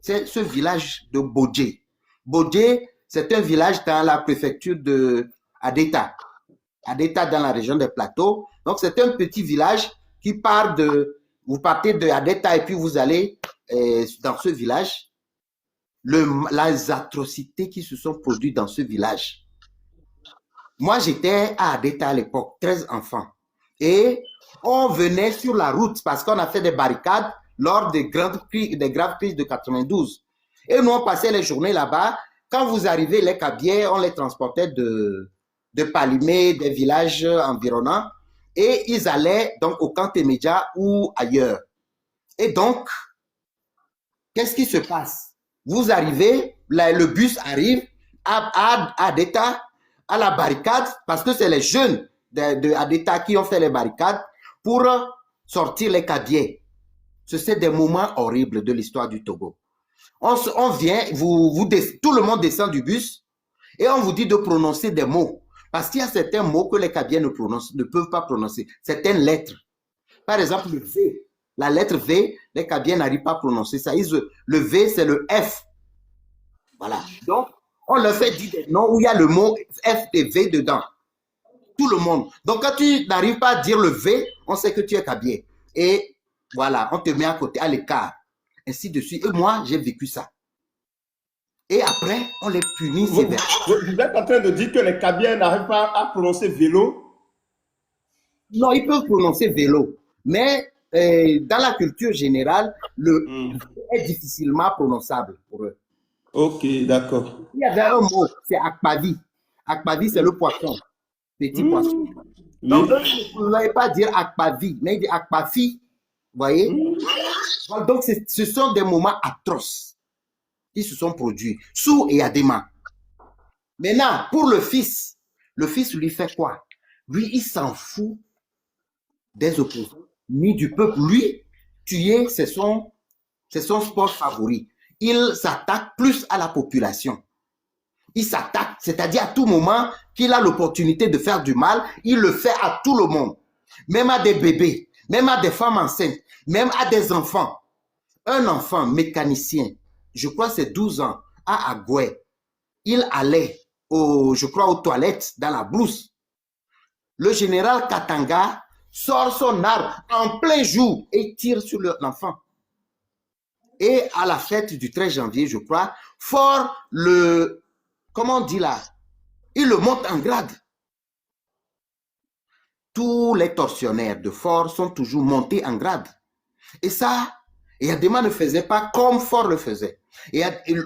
S2: c'est ce village de Bodje. Bodje, c'est un village dans la préfecture de Adeta. Adeta dans la région des plateaux. Donc c'est un petit village qui part de... Vous partez de Adeta et puis vous allez dans ce village. Les atrocités qui se sont produites dans ce village. Moi, j'étais à Adeta à l'époque, 13 enfants. Et on venait sur la route parce qu'on a fait des barricades lors des graves crises de 92. Et nous, on passait les journées là-bas. Quand vous arrivez, les cabiais, on les transportait de Palimé, des villages environnants. Et ils allaient donc au camp Témédia ou ailleurs. Et donc, qu'est-ce qui se passe? Vous arrivez, le bus arrive à Adeta, à la barricade, parce que c'est les jeunes de Adeta qui ont fait les barricades pour sortir les cabiais. Ce sont des moments horribles de l'histoire du Togo. On vient, tout le monde descend du bus et on vous dit de prononcer des mots. Parce qu'il y a certains mots que les cabiais ne peuvent pas prononcer. Certaines lettres. Par exemple, le V. La lettre V, les cabiens n'arrivent pas à prononcer ça. Le V, c'est le F. Voilà. Donc, on leur fait dire des noms où il y a le mot F et V dedans. Tout le monde. Donc, quand tu n'arrives pas à dire le V, on sait que tu es cabien. Et voilà, on te met à côté, à l'écart. Ainsi de suite. Et moi, j'ai vécu ça. Et après, on les punit sévèrement.
S1: Vous êtes en train de dire que les cabiens n'arrivent pas à prononcer vélo?
S2: Non, ils peuvent prononcer vélo. Mais dans la culture générale, le est difficilement prononçable pour eux.
S1: Ok, d'accord.
S2: Il y avait un mot, c'est Akpavi. Akpavi, c'est le poisson, petit poisson.
S1: Hmm.
S2: Donc,
S1: Oui.
S2: vous n'allez pas dire Akpavi, mais il dit Akpafi. Vous voyez?
S1: Hmm.
S2: Voilà, donc, ce sont des moments atroces qui se sont produits sous Eyadema. Maintenant, pour le fils lui fait quoi? Lui, il s'en fout des opposants, ni du peuple. Lui, tuer, c'est son sport favori. Il s'attaque plus à la population. Il s'attaque, c'est-à-dire à tout moment qu'il a l'opportunité de faire du mal, il le fait à tout le monde. Même à des bébés, même à des femmes enceintes, même à des enfants. Un enfant mécanicien, je crois c'est 12 ans, à Agoué, il allait, je crois, aux toilettes, dans la blouse. Le général Katanga sort son arme en plein jour et tire sur l'enfant. Et à la fête du 13 janvier, je crois, Fort comment on dit là, il le monte en grade. Tous les tortionnaires de Fort sont toujours montés en grade. Et ça, Eyadema ne faisait pas comme Fort le faisait. Et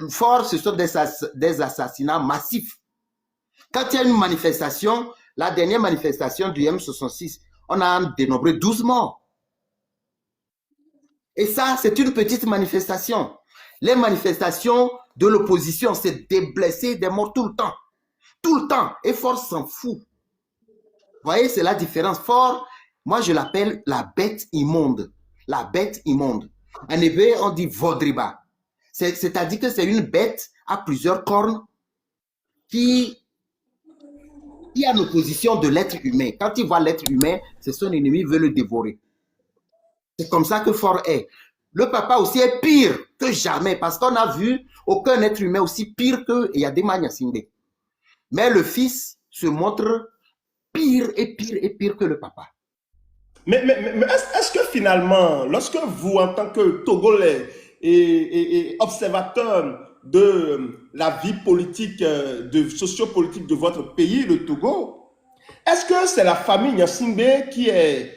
S2: Fort, ce sont des assassinats massifs. Quand il y a une manifestation, la dernière manifestation du M66, on a dénombré 12 morts. Et ça, c'est une petite manifestation. Les manifestations de l'opposition, c'est des blessés, des morts tout le temps. Tout le temps. Et Fort s'en fout. Vous voyez, c'est la différence. Fort, moi, je l'appelle la bête immonde. La bête immonde. En hébreu, on dit Vodriba. C'est-à-dire que c'est une bête à plusieurs cornes qui est en opposition de l'être humain. Quand il voit l'être humain, c'est son ennemi, il veut le dévorer. C'est comme ça que Fort est. Le papa aussi est pire que jamais parce qu'on a vu aucun être humain aussi pire que Eyadema Gnassingbé. Mais le fils se montre pire et pire et pire que le papa.
S1: Mais est-ce que finalement, lorsque vous, en tant que Togolais et observateur de la vie politique, sociopolitique de votre pays, le Togo, est-ce que c'est la famille Gnassingbé qui est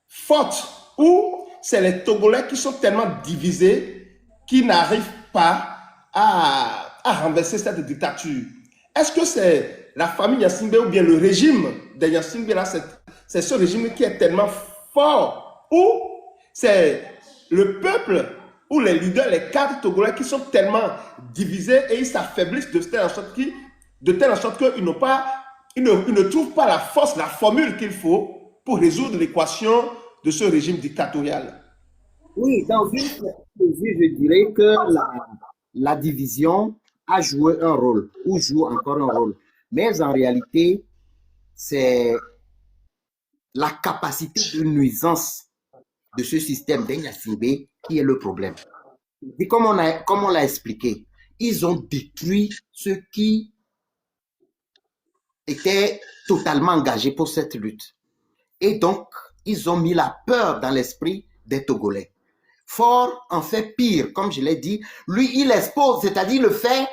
S1: forte ou c'est les Togolais qui sont tellement divisés qu'ils n'arrivent pas à renverser cette dictature? Est-ce que c'est la famille Gnassingbé ou bien le régime de Gnassingbé là, c'est ce régime qui est tellement fort ou c'est le peuple ou les leaders, les cadres togolais qui sont tellement divisés et ils s'affaiblissent de telle en sorte qu'ils ne trouvent pas la force, la formule qu'il faut pour résoudre l'équation de ce régime dictatorial?
S2: Oui, dans une mesure, je dirais que la division a joué un rôle ou joue encore un rôle. Mais en réalité, c'est la capacité de nuisance de ce système d'Gnassingbé qui est le problème. Et comme on l'a expliqué, ils ont détruit ceux qui étaient totalement engagés pour cette lutte. Et donc, ils ont mis la peur dans l'esprit des Togolais. Fort en fait pire, comme je l'ai dit. Lui, il expose, c'est-à-dire le fait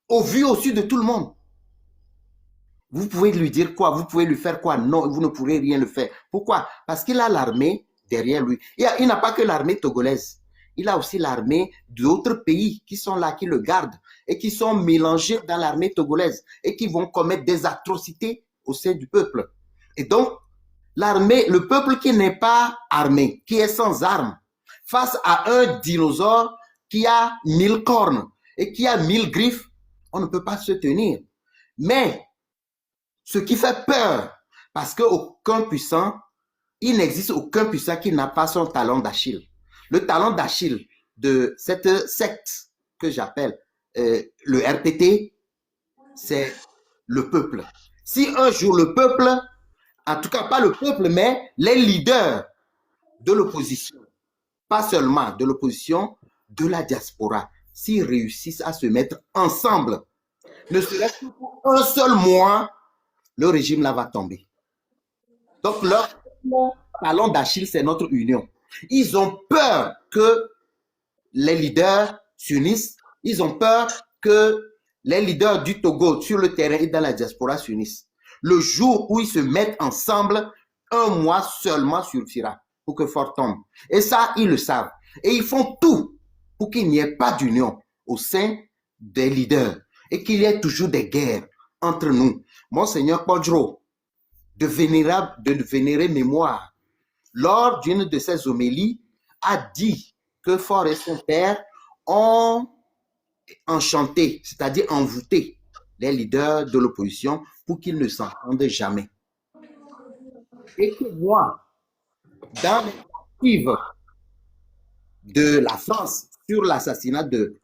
S2: au vu, au su de tout le monde. Vous pouvez lui dire quoi? Vous pouvez lui faire quoi? Non, vous ne pourrez rien le faire. Pourquoi? Parce qu'il a l'armée derrière lui. Il n'a pas que l'armée togolaise. Il a aussi l'armée d'autres pays qui sont là, qui le gardent et qui sont mélangés dans l'armée togolaise et qui vont commettre des atrocités au sein du peuple. Et donc, l'armée, le peuple qui n'est pas armé, qui est sans armes, face à un dinosaure qui a 1000 cornes et qui a 1000 griffes, on ne peut pas se tenir. Mais ce qui fait peur, parce qu'aucun puissant, il n'existe aucun puissant qui n'a pas son talon d'Achille. Le talon d'Achille de cette secte que j'appelle le RPT, c'est le peuple. Si un jour le peuple, en tout cas pas le peuple, mais les leaders de l'opposition, pas seulement de l'opposition, de la diaspora, s'ils réussissent à se mettre ensemble, ne serait-ce que pour un seul mois, le régime là va tomber. Donc leur talon d'Achille, c'est notre union. Ils ont peur que les leaders s'unissent. Ils ont peur que les leaders du Togo sur le terrain et dans la diaspora s'unissent. Le jour où ils se mettent ensemble, un mois seulement suffira pour que Fort tombe. Et ça, ils le savent. Et ils font tout pour qu'il n'y ait pas d'union au sein des leaders et qu'il y ait toujours des guerres entre nous. Monseigneur Podro, de vénérée mémoire, lors d'une de ses homélies, a dit que Faure et son père ont enchanté, c'est-à-dire envoûté les leaders de l'opposition pour qu'ils ne s'entendent jamais. Et que moi, dans les archives de la France sur l'assassinat de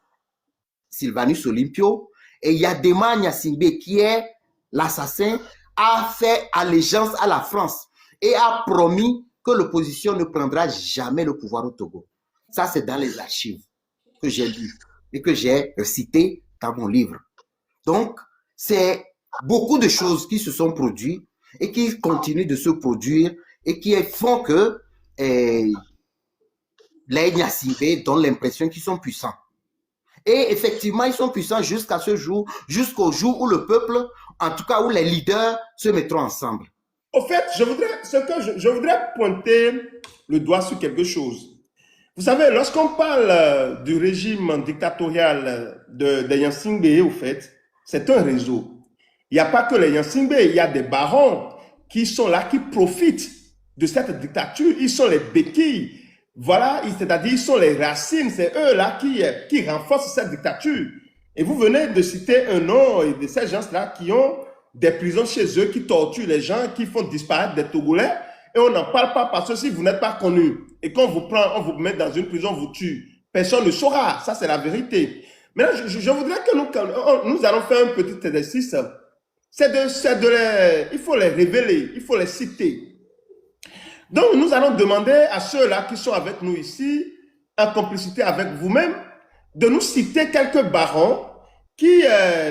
S2: Sylvanus Olympio, et Yadema Gnassingbé, qui est l'assassin, a fait allégeance à la France et a promis que l'opposition ne prendra jamais le pouvoir au Togo. Ça, c'est dans les archives que j'ai lues et que j'ai citées dans mon livre. Donc, c'est beaucoup de choses qui se sont produites et qui continuent de se produire et qui font que les Gnassingbé donnent l'impression qu'ils sont puissants. Et effectivement, ils sont puissants jusqu'à ce jour, jusqu'au jour où le peuple, en tout cas où les leaders se mettront ensemble.
S1: Au fait, je voudrais pointer le doigt sur quelque chose. Vous savez, lorsqu'on parle du régime dictatorial de Gnassingbé, au fait, c'est un réseau. Il n'y a pas que les Gnassingbé, il y a des barons qui sont là, qui profitent de cette dictature. Ils sont les béquilles. Voilà, c'est-à-dire ils sont les racines, c'est eux là qui renforcent cette dictature. Et vous venez de citer un nom de ces gens-là qui ont des prisons chez eux, qui torturent les gens, qui font disparaître des Togolais. Et on n'en parle pas parce que si vous n'êtes pas connu et qu'on vous prend, on vous met dans une prison, on vous tue, personne ne saura. Ça, c'est la vérité. Maintenant, je voudrais que nous allons faire un petit exercice. Il faut les révéler, il faut les citer. Donc, nous allons demander à ceux-là qui sont avec nous ici, en complicité avec vous-même, de nous citer quelques barons qui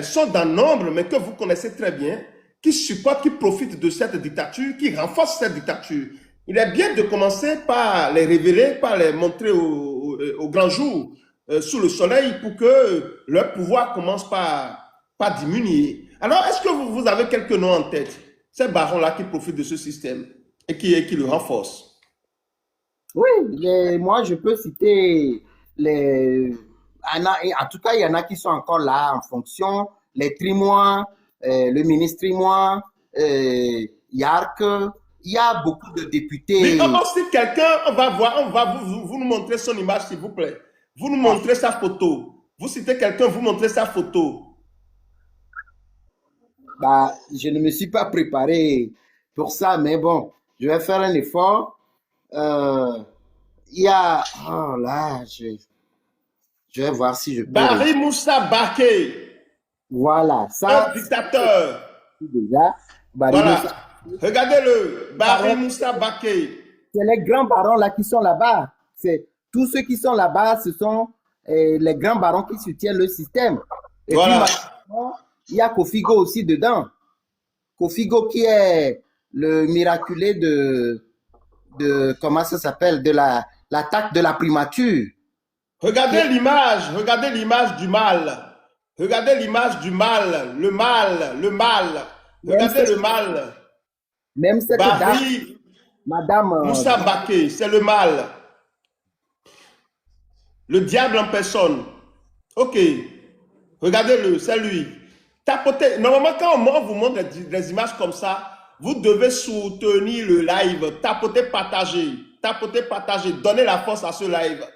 S1: sont dans nombre, mais que vous connaissez très bien, qui supportent, qui profitent de cette dictature, qui renforcent cette dictature. Il est bien de commencer par les révéler, par les montrer au grand jour, sous le soleil, pour que leur pouvoir commence par diminuer. Alors, est-ce que vous avez quelques noms en tête, ces barons-là qui profitent de ce système et qui le renforcent?
S2: Oui, moi je peux citer en tout cas, il y en a qui sont encore là en fonction, les Trimois, le ministre Trimois, Yark, il y a beaucoup de députés.
S1: Mais si quelqu'un, on va vous nous montrer son image, s'il vous plaît. Vous nous montrez sa photo. Vous citez quelqu'un, vous montrez sa photo.
S2: Bah, je ne me suis pas préparé pour ça, mais bon, je vais faire un effort. Il y a... Oh là, je vais voir si je peux...
S1: Barry Moussa Baké.
S2: Voilà, ça...
S1: Un dictateur.
S2: Déjà, Barry
S1: voilà.
S2: Moussa...
S1: Regardez-le, Barry Moussa Baké.
S2: C'est les grands barons là qui sont là-bas. C'est tous ceux qui sont là-bas, ce sont les grands barons qui soutiennent le système. Et
S1: voilà.
S2: Puis, il y a Kofigo aussi dedans. Kofigo qui est le miraculé de comment ça s'appelle, de l'attaque de la primature.
S1: Regardez l'image du mal. Regardez l'image du mal, le mal. Regardez le mal.
S2: Même cette dame, Madame
S1: Moussa Baké, c'est le mal. Le diable en personne. Ok. Regardez-le, c'est lui. Tapotez. Normalement, quand on vous montre des images comme ça, vous devez soutenir le live. Tapotez, partagez. Tapotez, partagez. Donnez la force à ce live.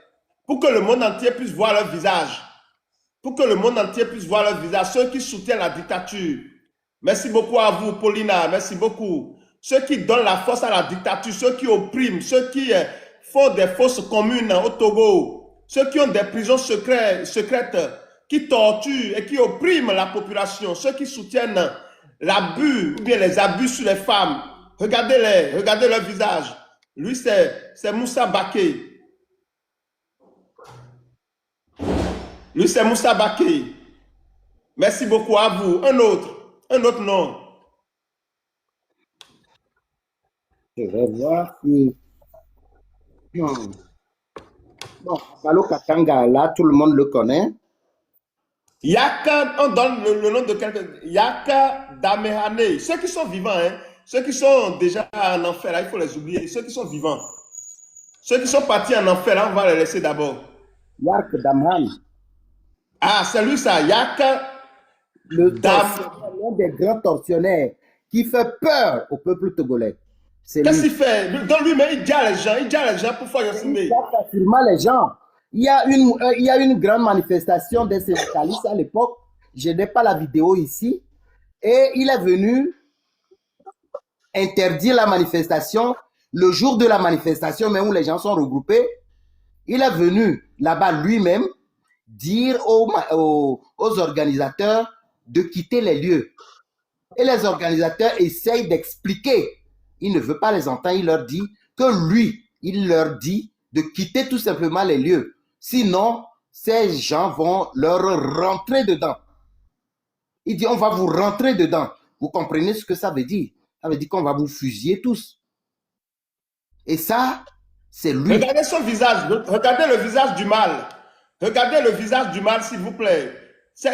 S1: Pour que le monde entier puisse voir leur visage. Pour que le monde entier puisse voir leur visage. Ceux qui soutiennent la dictature. Merci beaucoup à vous, Paulina. Merci beaucoup. Ceux qui donnent la force à la dictature. Ceux qui oppriment. Ceux qui font des fosses communes au Togo. Ceux qui ont des prisons secrètes. Qui torturent et qui oppriment la population. Ceux qui soutiennent l'abus ou bien les abus sur les femmes. Regardez-les. Regardez leur visage. Lui, c'est Moussa Baké. Lui, c'est Moussa Baké. Merci beaucoup à vous. Un autre nom.
S2: Je vais voir si... Bon, Balo Katanga, là, tout le monde le connaît.
S1: Yaka, on donne le nom de quelqu'un. Yaka Damehane. Ceux qui sont vivants, hein, ceux qui sont déjà en enfer, là, il faut les oublier. Ceux qui sont vivants. Ceux qui sont partis en enfer, là, on va les laisser d'abord.
S2: Yark Damhan.
S1: Ah, c'est lui ça. Yaka
S2: Le tortionnaire,
S1: Dame,
S2: l'un des grands tortionnaires qui fait peur au peuple togolais. C'est
S1: qu'est-ce qu'il
S2: lui.
S1: fait? Dans lui-même, il dit à les gens, il dit à les gens pour faire
S2: Il
S1: Yosimbe.
S2: tape facilement les gens. Il y a une grande manifestation des syndicalistes à l'époque. Je n'ai pas la vidéo ici. Et il est venu interdire la manifestation. Le jour de la manifestation, même où les gens sont regroupés, il est venu là-bas lui-même dire aux organisateurs de quitter les lieux. Et les organisateurs essayent d'expliquer. Il ne veut pas les entendre. Il leur dit que lui, il leur dit de quitter tout simplement les lieux. Sinon, ces gens vont leur rentrer dedans. Il dit, on va vous rentrer dedans. Vous comprenez ce que ça veut dire? Ça veut dire qu'on va vous fusiller tous. Et ça, c'est lui.
S1: Regardez son visage, regardez le visage du mal. Regardez le visage du mal, s'il vous plaît.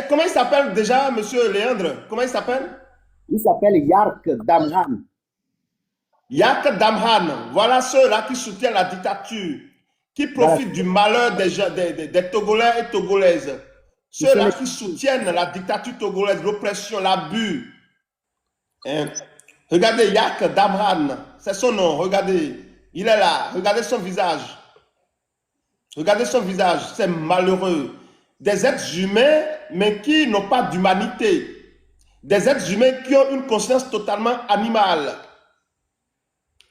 S1: Comment il s'appelle déjà, monsieur Léandre? Comment il s'appelle?
S2: Il s'appelle Yark Damran.
S1: Yak Damhan. Voilà ceux-là qui soutiennent la dictature, qui
S2: Voilà.
S1: profitent du malheur des Togolais et Togolaises.
S2: Ce sont
S1: Ceux-là
S2: les...
S1: qui soutiennent la dictature togolaise, l'oppression, l'abus. Hein? Regardez Yak Damhan, c'est son nom, regardez. Il est là, regardez son visage. Regardez son visage, c'est malheureux. Des êtres humains, mais qui n'ont pas d'humanité. Des êtres humains qui ont une conscience totalement animale.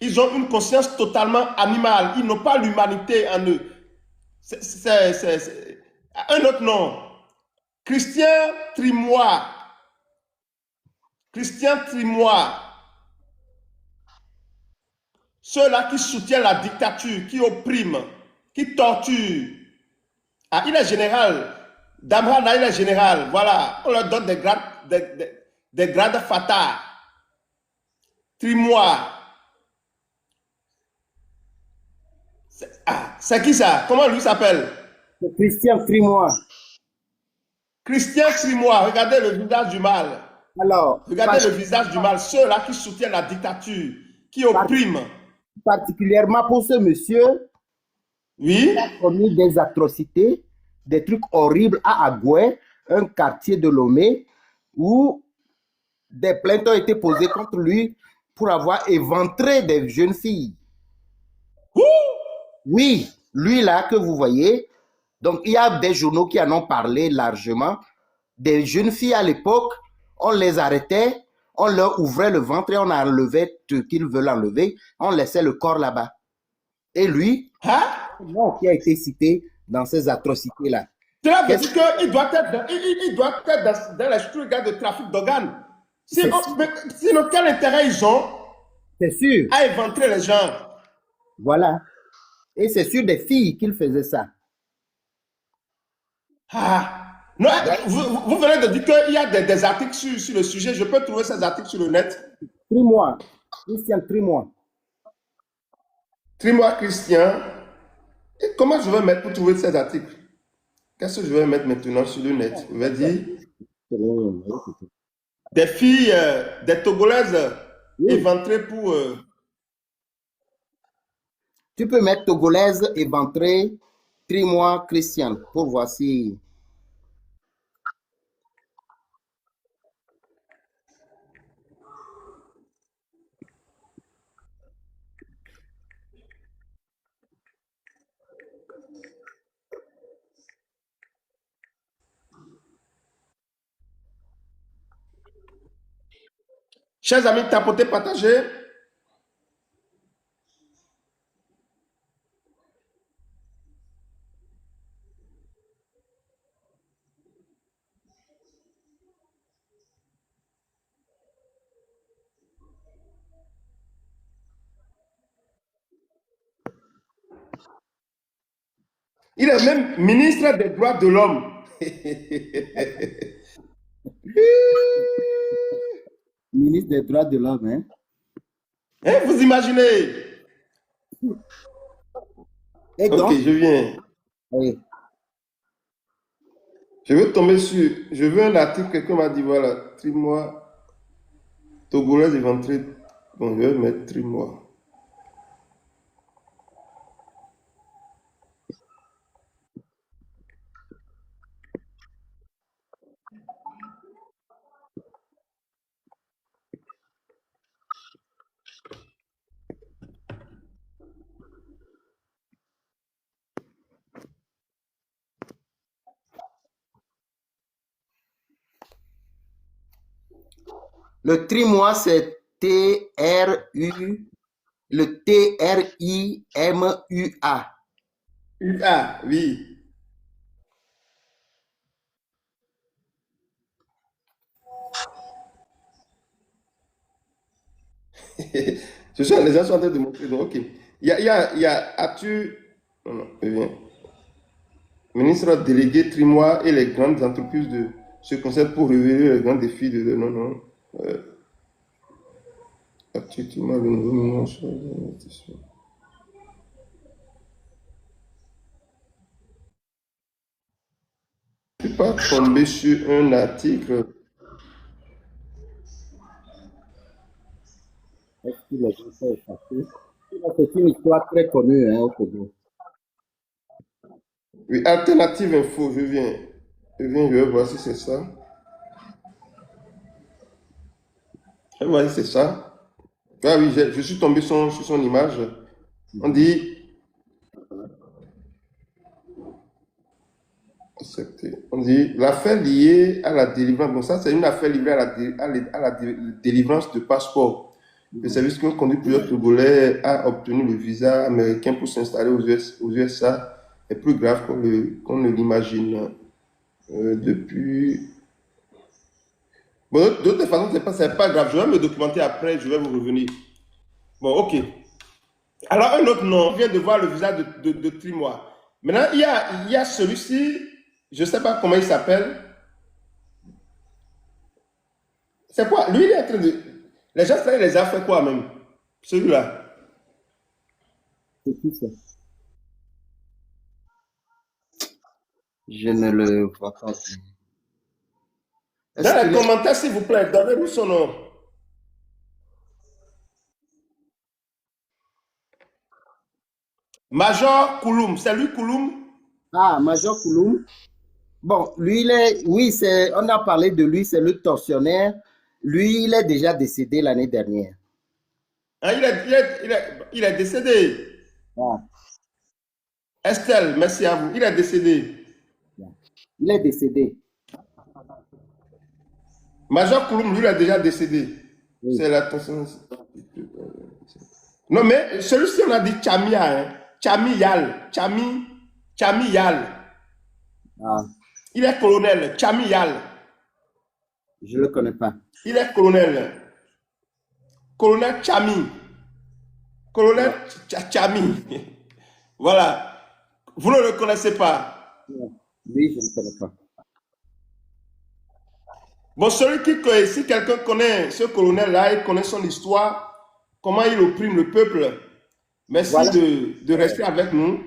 S1: Ils ont une conscience totalement animale. Ils n'ont pas l'humanité en eux. C'est un autre nom. Christian Trimois. Christian Trimois. Ceux-là qui soutiennent la dictature, qui oppriment, qui torturent. Ah, il est général. Damrana, il est général. Voilà. On leur donne des grades fatales. Trimois. C'est qui ça? Comment lui s'appelle?
S2: Christian Trimois.
S1: Christian Trimois. Regardez le visage du mal.
S2: Alors,
S1: Regardez le visage du mal. Ceux-là qui soutiennent la dictature, qui oppriment.
S2: particulièrement pour ce monsieur,
S1: Oui.
S2: il a commis des atrocités, des trucs horribles à Agoué, un quartier de Lomé, où des plaintes ont été posées contre lui pour avoir éventré des jeunes filles. Oui, lui là que vous voyez. Donc, il y a des journaux qui en ont parlé largement. Des jeunes filles à l'époque, on les arrêtait, on leur ouvrait le ventre et on enlevait ce qu'ils veulent enlever. On laissait le corps là-bas. Et lui,
S1: Hein?
S2: non, qui a été cité dans ces atrocités-là.
S1: Cela veut dire qu'il doit être, il doit être dans les structures de trafic d'organes. Sinon, quel intérêt ils ont
S2: C'est sûr.
S1: à éventrer les gens?
S2: Voilà. Et c'est sur des filles qu'il faisait ça.
S1: Ah. Non, vous venez de dire qu'il y a des articles sur le sujet. Je peux trouver ces articles sur le net.
S2: Trie-moi. Christian, trie-moi.
S1: Trie-moi, Christian. Et comment je vais mettre pour trouver ces articles? Qu'est-ce que je vais mettre maintenant sur le net? Je vais dire des filles, des Togolaises
S2: Oui.
S1: éventrées pour.
S2: Tu peux mettre togolaise éventrée, trie-moi Christian, pour voir si...
S1: Chers amis, tapotez, partagez. Il est même ministre des droits de l'homme.
S2: Ministre des droits de l'homme, hein?
S1: Hein, vous imaginez?
S2: Et
S1: Ok,
S2: donc,
S1: je viens.
S2: oui.
S1: Je veux tomber sur. Je veux un article, quelqu'un m'a dit voilà, trie-moi, Togolaise éventrée. Bon, je vais mettre trie-moi.
S2: Le trimois, c'est T-R-U, le T-R-I-M-U-A.
S1: UA, oui. Les gens sont en train de montrer. Donc, ok. As-tu. Non, non, reviens. Ministre délégué Trimois et les grandes entreprises de se concertent pour révéler les grands défis de. Non, non. Euh, Actuellement, le nouveau ministre. Je ne suis pas tombé sur un article.
S2: Est-ce que les gens sont effacés? C'est une histoire très connue hein, au Togo.
S1: Oui, Alternative Info, je viens. Je viens, je vais voir si c'est ça. Je vais voir si c'est ça. Ah oui, je suis tombé sur son image. On dit, on dit l'affaire liée à la délivrance. Bon, ça, c'est une affaire liée à la délivrance de passeport. Le service qui conduit plusieurs Togolais a obtenu le visa américain pour s'installer aux USA est plus grave qu'on ne l'imagine. Depuis. Bon, de toute façon, c'est pas grave. Je vais me documenter après, je vais vous revenir. Bon, ok. Alors, un autre nom, on vient de voir le visage de Trimois. Maintenant, il y a celui-ci, je ne sais pas comment il s'appelle. C'est quoi? Lui, il est en train de. Les gens, il les a fait quoi même? Celui-là.
S2: C'est qui ça? Je ne le vois pas. Est-ce
S1: Dans les
S2: qu'il est...
S1: commentaires, s'il vous plaît, donnez-nous son nom. Major Kouloum, c'est lui Kouloum?
S2: Ah, Major Kouloum. Bon, lui, il est... Oui, c'est... on a parlé de lui, c'est le tortionnaire. Lui, il est déjà décédé l'année dernière.
S1: Hein, il est décédé.
S2: Ah,
S1: Estelle, merci à vous. Il est décédé.
S2: il est décédé.
S1: Major Kouloum, lui, il est déjà décédé.
S2: Oui.
S1: C'est la. Non, mais celui-ci, on a dit Chamia. Hein. Chamiyal. Chamiyal.
S2: Ah,
S1: Il est colonel. Chamiyal.
S2: je ne le connais pas.
S1: Il est colonel. Colonel Chami. Colonel
S2: Non,
S1: Chami. Voilà. Vous ne le connaissez pas.
S2: non. Lui, je ne le connais pas.
S1: Bon, si quelqu'un connaît ce colonel-là, il connaît son histoire, comment il opprime le peuple. Merci
S2: Voilà,
S1: de rester avec nous.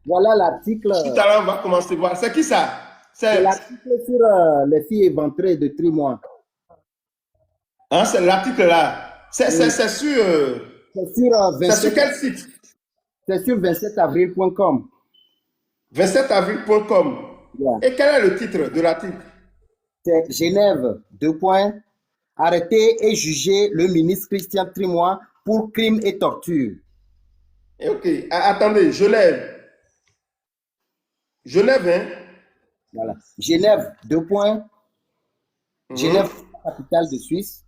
S2: voilà l'article.
S1: Tout à l'heure, on va commencer à voir. C'est qui ça?
S2: C'est
S1: C'est
S2: l'article sur les filles éventrées de Trimois.
S1: c'est l'article là.
S2: Oui. C'est sur
S1: C'est sur
S2: 27,
S1: quel site?
S2: c'est sur 27avril.com.
S1: 27avril.com.
S2: Yeah.
S1: Et quel est le titre de l'article?
S2: C'est Genève, deux points. Arrêter et juger le ministre Christian Trimois pour crimes et torture.
S1: Et ok. Attendez, Genève, hein?
S2: Voilà. Genève, deux points. Genève,
S1: Mhm.
S2: capitale de Suisse.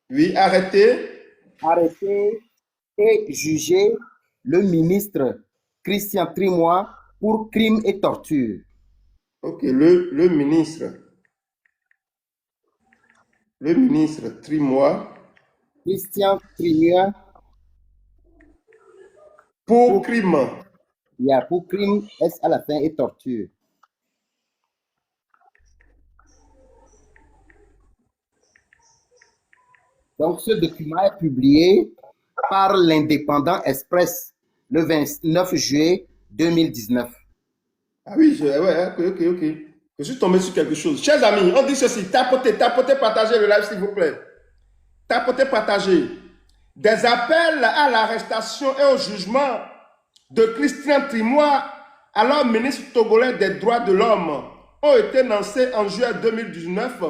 S1: Oui, arrêtez.
S2: Arrêter et juger le ministre Christian Trimois pour crimes et torture.
S1: Ok, le ministre. Le ministre Trimois
S2: Christian Trimois
S1: pour
S2: pour,
S1: crime.
S2: yeah, pour crime S à la fin et torture. Donc, ce document est publié par l'Indépendant Express le 29 juillet 2019.
S1: Ah oui, ouais, ok. Je suis tombé sur quelque chose. Chers amis, on dit ceci. Tapotez, partagez le live, s'il vous plaît. Tapotez, partagez. Des appels à l'arrestation et au jugement de Christian Trimois, alors ministre togolais des droits de l'homme, ont été lancés en juillet 2019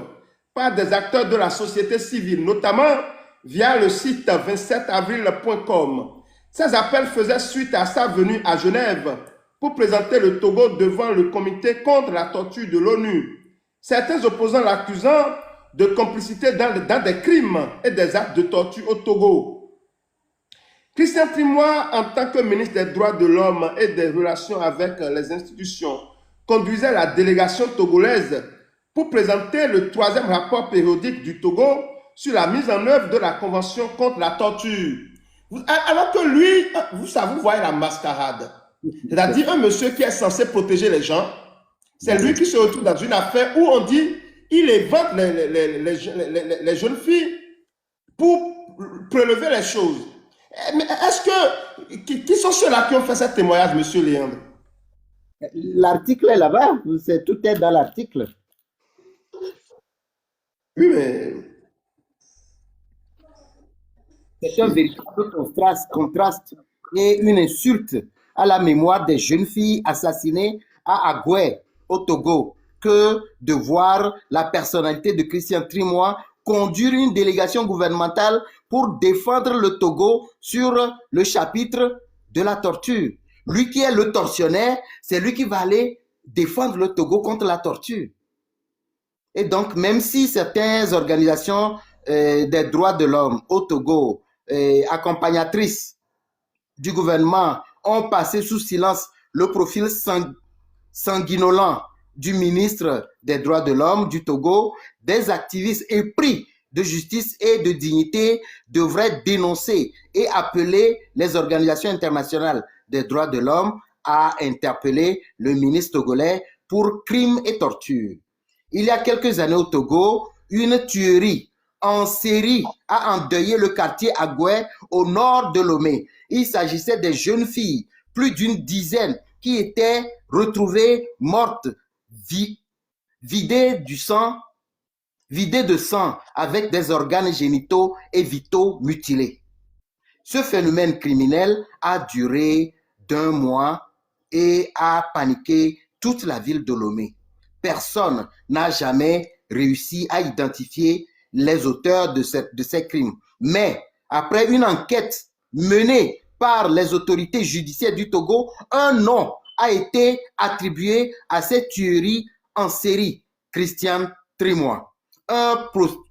S1: par des acteurs de la société civile, notamment via le site 27avril.com. Ces appels faisaient suite à sa venue à Genève pour présenter le Togo devant le comité contre la torture de l'ONU. Certains opposants l'accusant de complicité dans des crimes et des actes de torture au Togo. Christian Trimois, en tant que ministre des Droits de l'Homme et des Relations avec les institutions, conduisait la délégation togolaise pour présenter le 3e rapport périodique du Togo sur la mise en œuvre de la Convention contre la torture. Alors que lui, vous voyez la mascarade. C'est-à-dire un monsieur qui est censé protéger les gens, c'est lui qui se retrouve dans une affaire où on dit il évente les jeunes filles pour prélever les choses. Mais est-ce que... Qui sont ceux-là qui ont fait ce témoignage, monsieur Léandre?
S2: L'article est là-bas, tout est dans l'article.
S1: Oui, mais...
S2: C'est un véritable contraste et une insulte à la mémoire des jeunes filles assassinées à Agoué, au Togo, que de voir la personnalité de Christian Trimois conduire une délégation gouvernementale pour défendre le Togo sur le chapitre de la torture. Lui qui est le tortionnaire, c'est lui qui va aller défendre le Togo contre la torture. Et donc, même si certaines organisations des droits de l'homme au Togo, accompagnatrices du gouvernement, ont passé sous silence le profil sanguinolent du ministre des droits de l'homme du Togo, des activistes épris de justice et de dignité devraient dénoncer et appeler les organisations internationales des droits de l'homme à interpeller le ministre togolais pour crimes et tortures. Il y a quelques années au Togo, une tuerie en série a endeuillé le quartier Agoué au nord de Lomé. Il s'agissait des jeunes filles, plus d'une dizaine, qui étaient retrouvées mortes, vidées de sang, avec des organes génitaux et vitaux mutilés. Ce phénomène criminel a duré d'1 mois et a paniqué toute la ville de Lomé. Personne n'a jamais réussi à identifier les auteurs de ces crimes. Mais après une enquête menée par les autorités judiciaires du Togo, un nom a été attribué à cette tuerie en série, Christian Trimois.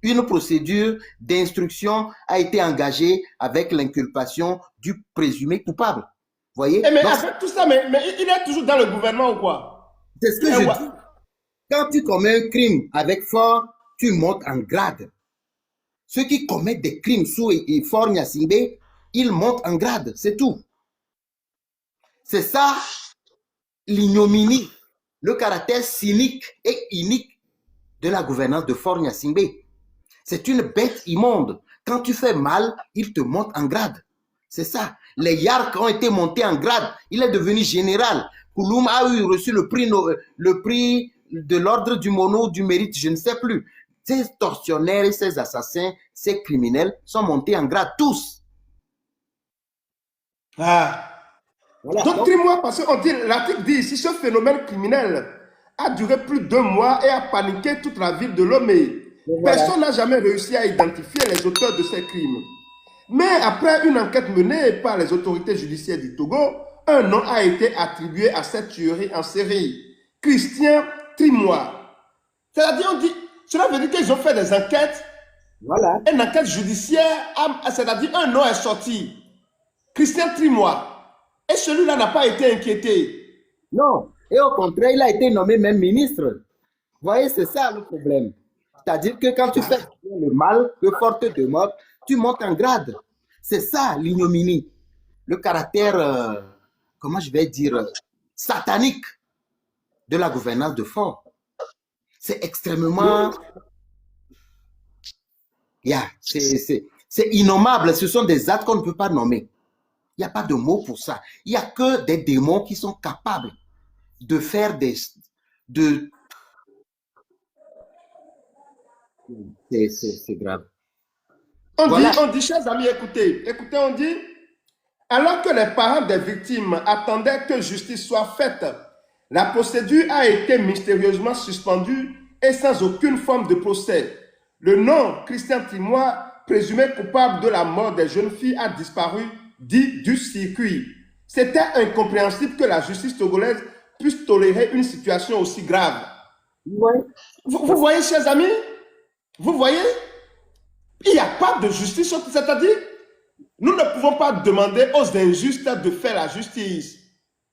S2: Une procédure d'instruction a été engagée avec l'inculpation du présumé coupable. Voyez?
S1: Mais après tout ça, mais il est toujours dans le gouvernement ou quoi?
S2: C'est ce que je dis. Quand tu commets un crime avec Fort, tu montes en grade. Ceux qui commettent des crimes sous Fort Gnassingbé, ils montent en grade, c'est tout. C'est ça l'ignominie, le caractère cynique et inique de la gouvernance de Fort Gnassingbé. C'est une bête immonde. Quand tu fais mal, il te monte en grade. C'est ça. Les Yarks ont été montés en grade. Il est devenu général. Kouloum a reçu le prix de l'ordre du Mono du mérite, je ne sais plus. Ces tortionnaires et ces assassins, ces criminels sont montés en grade, tous.
S1: Ah. Voilà. Donc, 3 mois, parce qu'on dit, l'article dit ici, ce phénomène criminel a duré plus d'1 mois et a paniqué toute la ville de Lomé. Voilà. Personne n'a jamais réussi à identifier les auteurs de ces crimes. Mais après une enquête menée par les autorités judiciaires du Togo, un nom a été attribué à cette tuerie en série. Christian Trimois. C'est-à-dire, on dit, cela veut dire qu'ils ont fait des enquêtes. Voilà. Une enquête judiciaire, c'est-à-dire un nom est sorti. Christian Trimois. Et celui-là n'a pas été inquiété.
S2: Non. Et au contraire, il a été nommé même ministre. Vous voyez, c'est ça le problème. C'est-à-dire que quand tu fais le mal, que forte de mort, tu montes en grade. C'est ça l'ignominie. Le caractère, comment je vais dire, satanique de la gouvernance de Fort. C'est extrêmement... c'est innommable. Ce sont des actes qu'on ne peut pas nommer. Il n'y a pas de mots pour ça. Il n'y a que des démons qui sont capables de faire C'est grave.
S1: On dit, chers amis, écoutez, on dit, alors que les parents des victimes attendaient que justice soit faite, la procédure a été mystérieusement suspendue et sans aucune forme de procès. Le nom Christian Trimois, présumé coupable de la mort des jeunes filles, a disparu, dit du circuit. C'était incompréhensible que la justice togolaise puisse tolérer une situation aussi grave.
S2: Ouais.
S1: Vous voyez, chers amis? Vous voyez, il n'y a pas de justice, c'est-à-dire, nous ne pouvons pas demander aux injustes de faire la justice.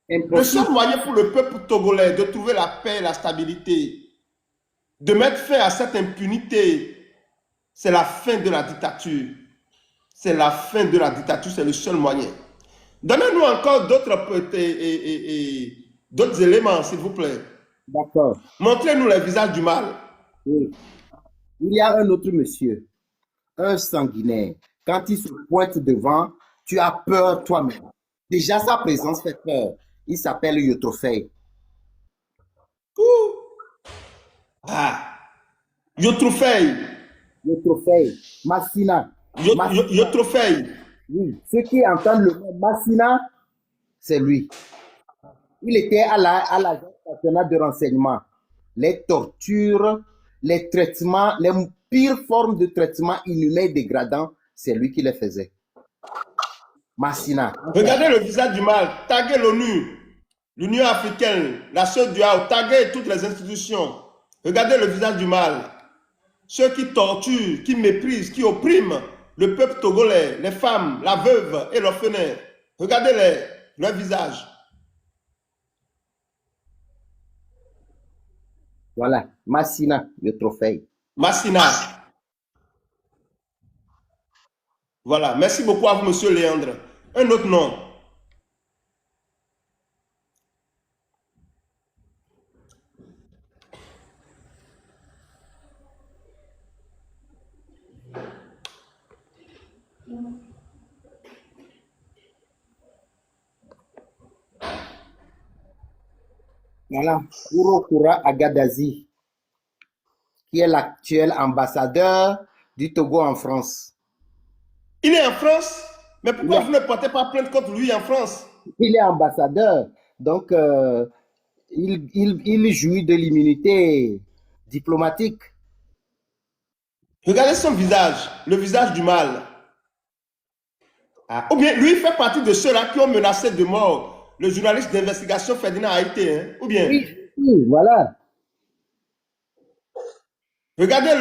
S1: Le seul
S2: Impossible.
S1: moyen pour le peuple togolais de trouver la paix et la stabilité, de mettre fin à cette impunité, c'est la fin de la dictature. C'est la fin de la dictature, c'est le seul moyen. Donnez-nous encore d'autres éléments, s'il vous plaît.
S2: D'accord.
S1: Montrez-nous les visages du mal.
S2: Oui. Il y a un autre monsieur, un sanguinaire. Quand il se pointe devant, tu as peur toi-même. Déjà, sa présence fait peur. Il s'appelle Yotrophée.
S1: Ah, Yotrophée.
S2: Yotrophée. Massina. Massina.
S1: Yotrophée.
S2: Oui. Ceux qui entendent le nom Massina, c'est lui. Il était à l'agence nationale de renseignement. Les tortures, les traitements, les pires formes de traitement inhumains et dégradants, c'est lui qui les faisait. Massina.
S1: Regardez le visage du mal. Taguez l'ONU, l'Union africaine, la Sœur du Haut. Taguez toutes les institutions. Regardez le visage du mal. Ceux qui torturent, qui méprisent, qui oppriment le peuple togolais, les femmes, la veuve et l'orphelin. Regardez leur visage.
S2: Voilà, Massina, le trophée.
S1: Massina. Voilà. Merci beaucoup à vous, monsieur Léandre. Un autre nom.
S2: Voilà, Kura Agadazi, qui est l'actuel ambassadeur du Togo en France.
S1: Il est en France, mais pourquoi vous ne portez pas plainte contre lui en France?
S2: Il est ambassadeur, donc il jouit de l'immunité diplomatique.
S1: Regardez son visage, le visage du mal. Ah, ou bien lui fait partie de ceux-là qui ont menacé de mort le journaliste d'investigation Ferdinand Haïté, hein? Ou bien,
S2: Oui, oui, voilà.
S1: regardez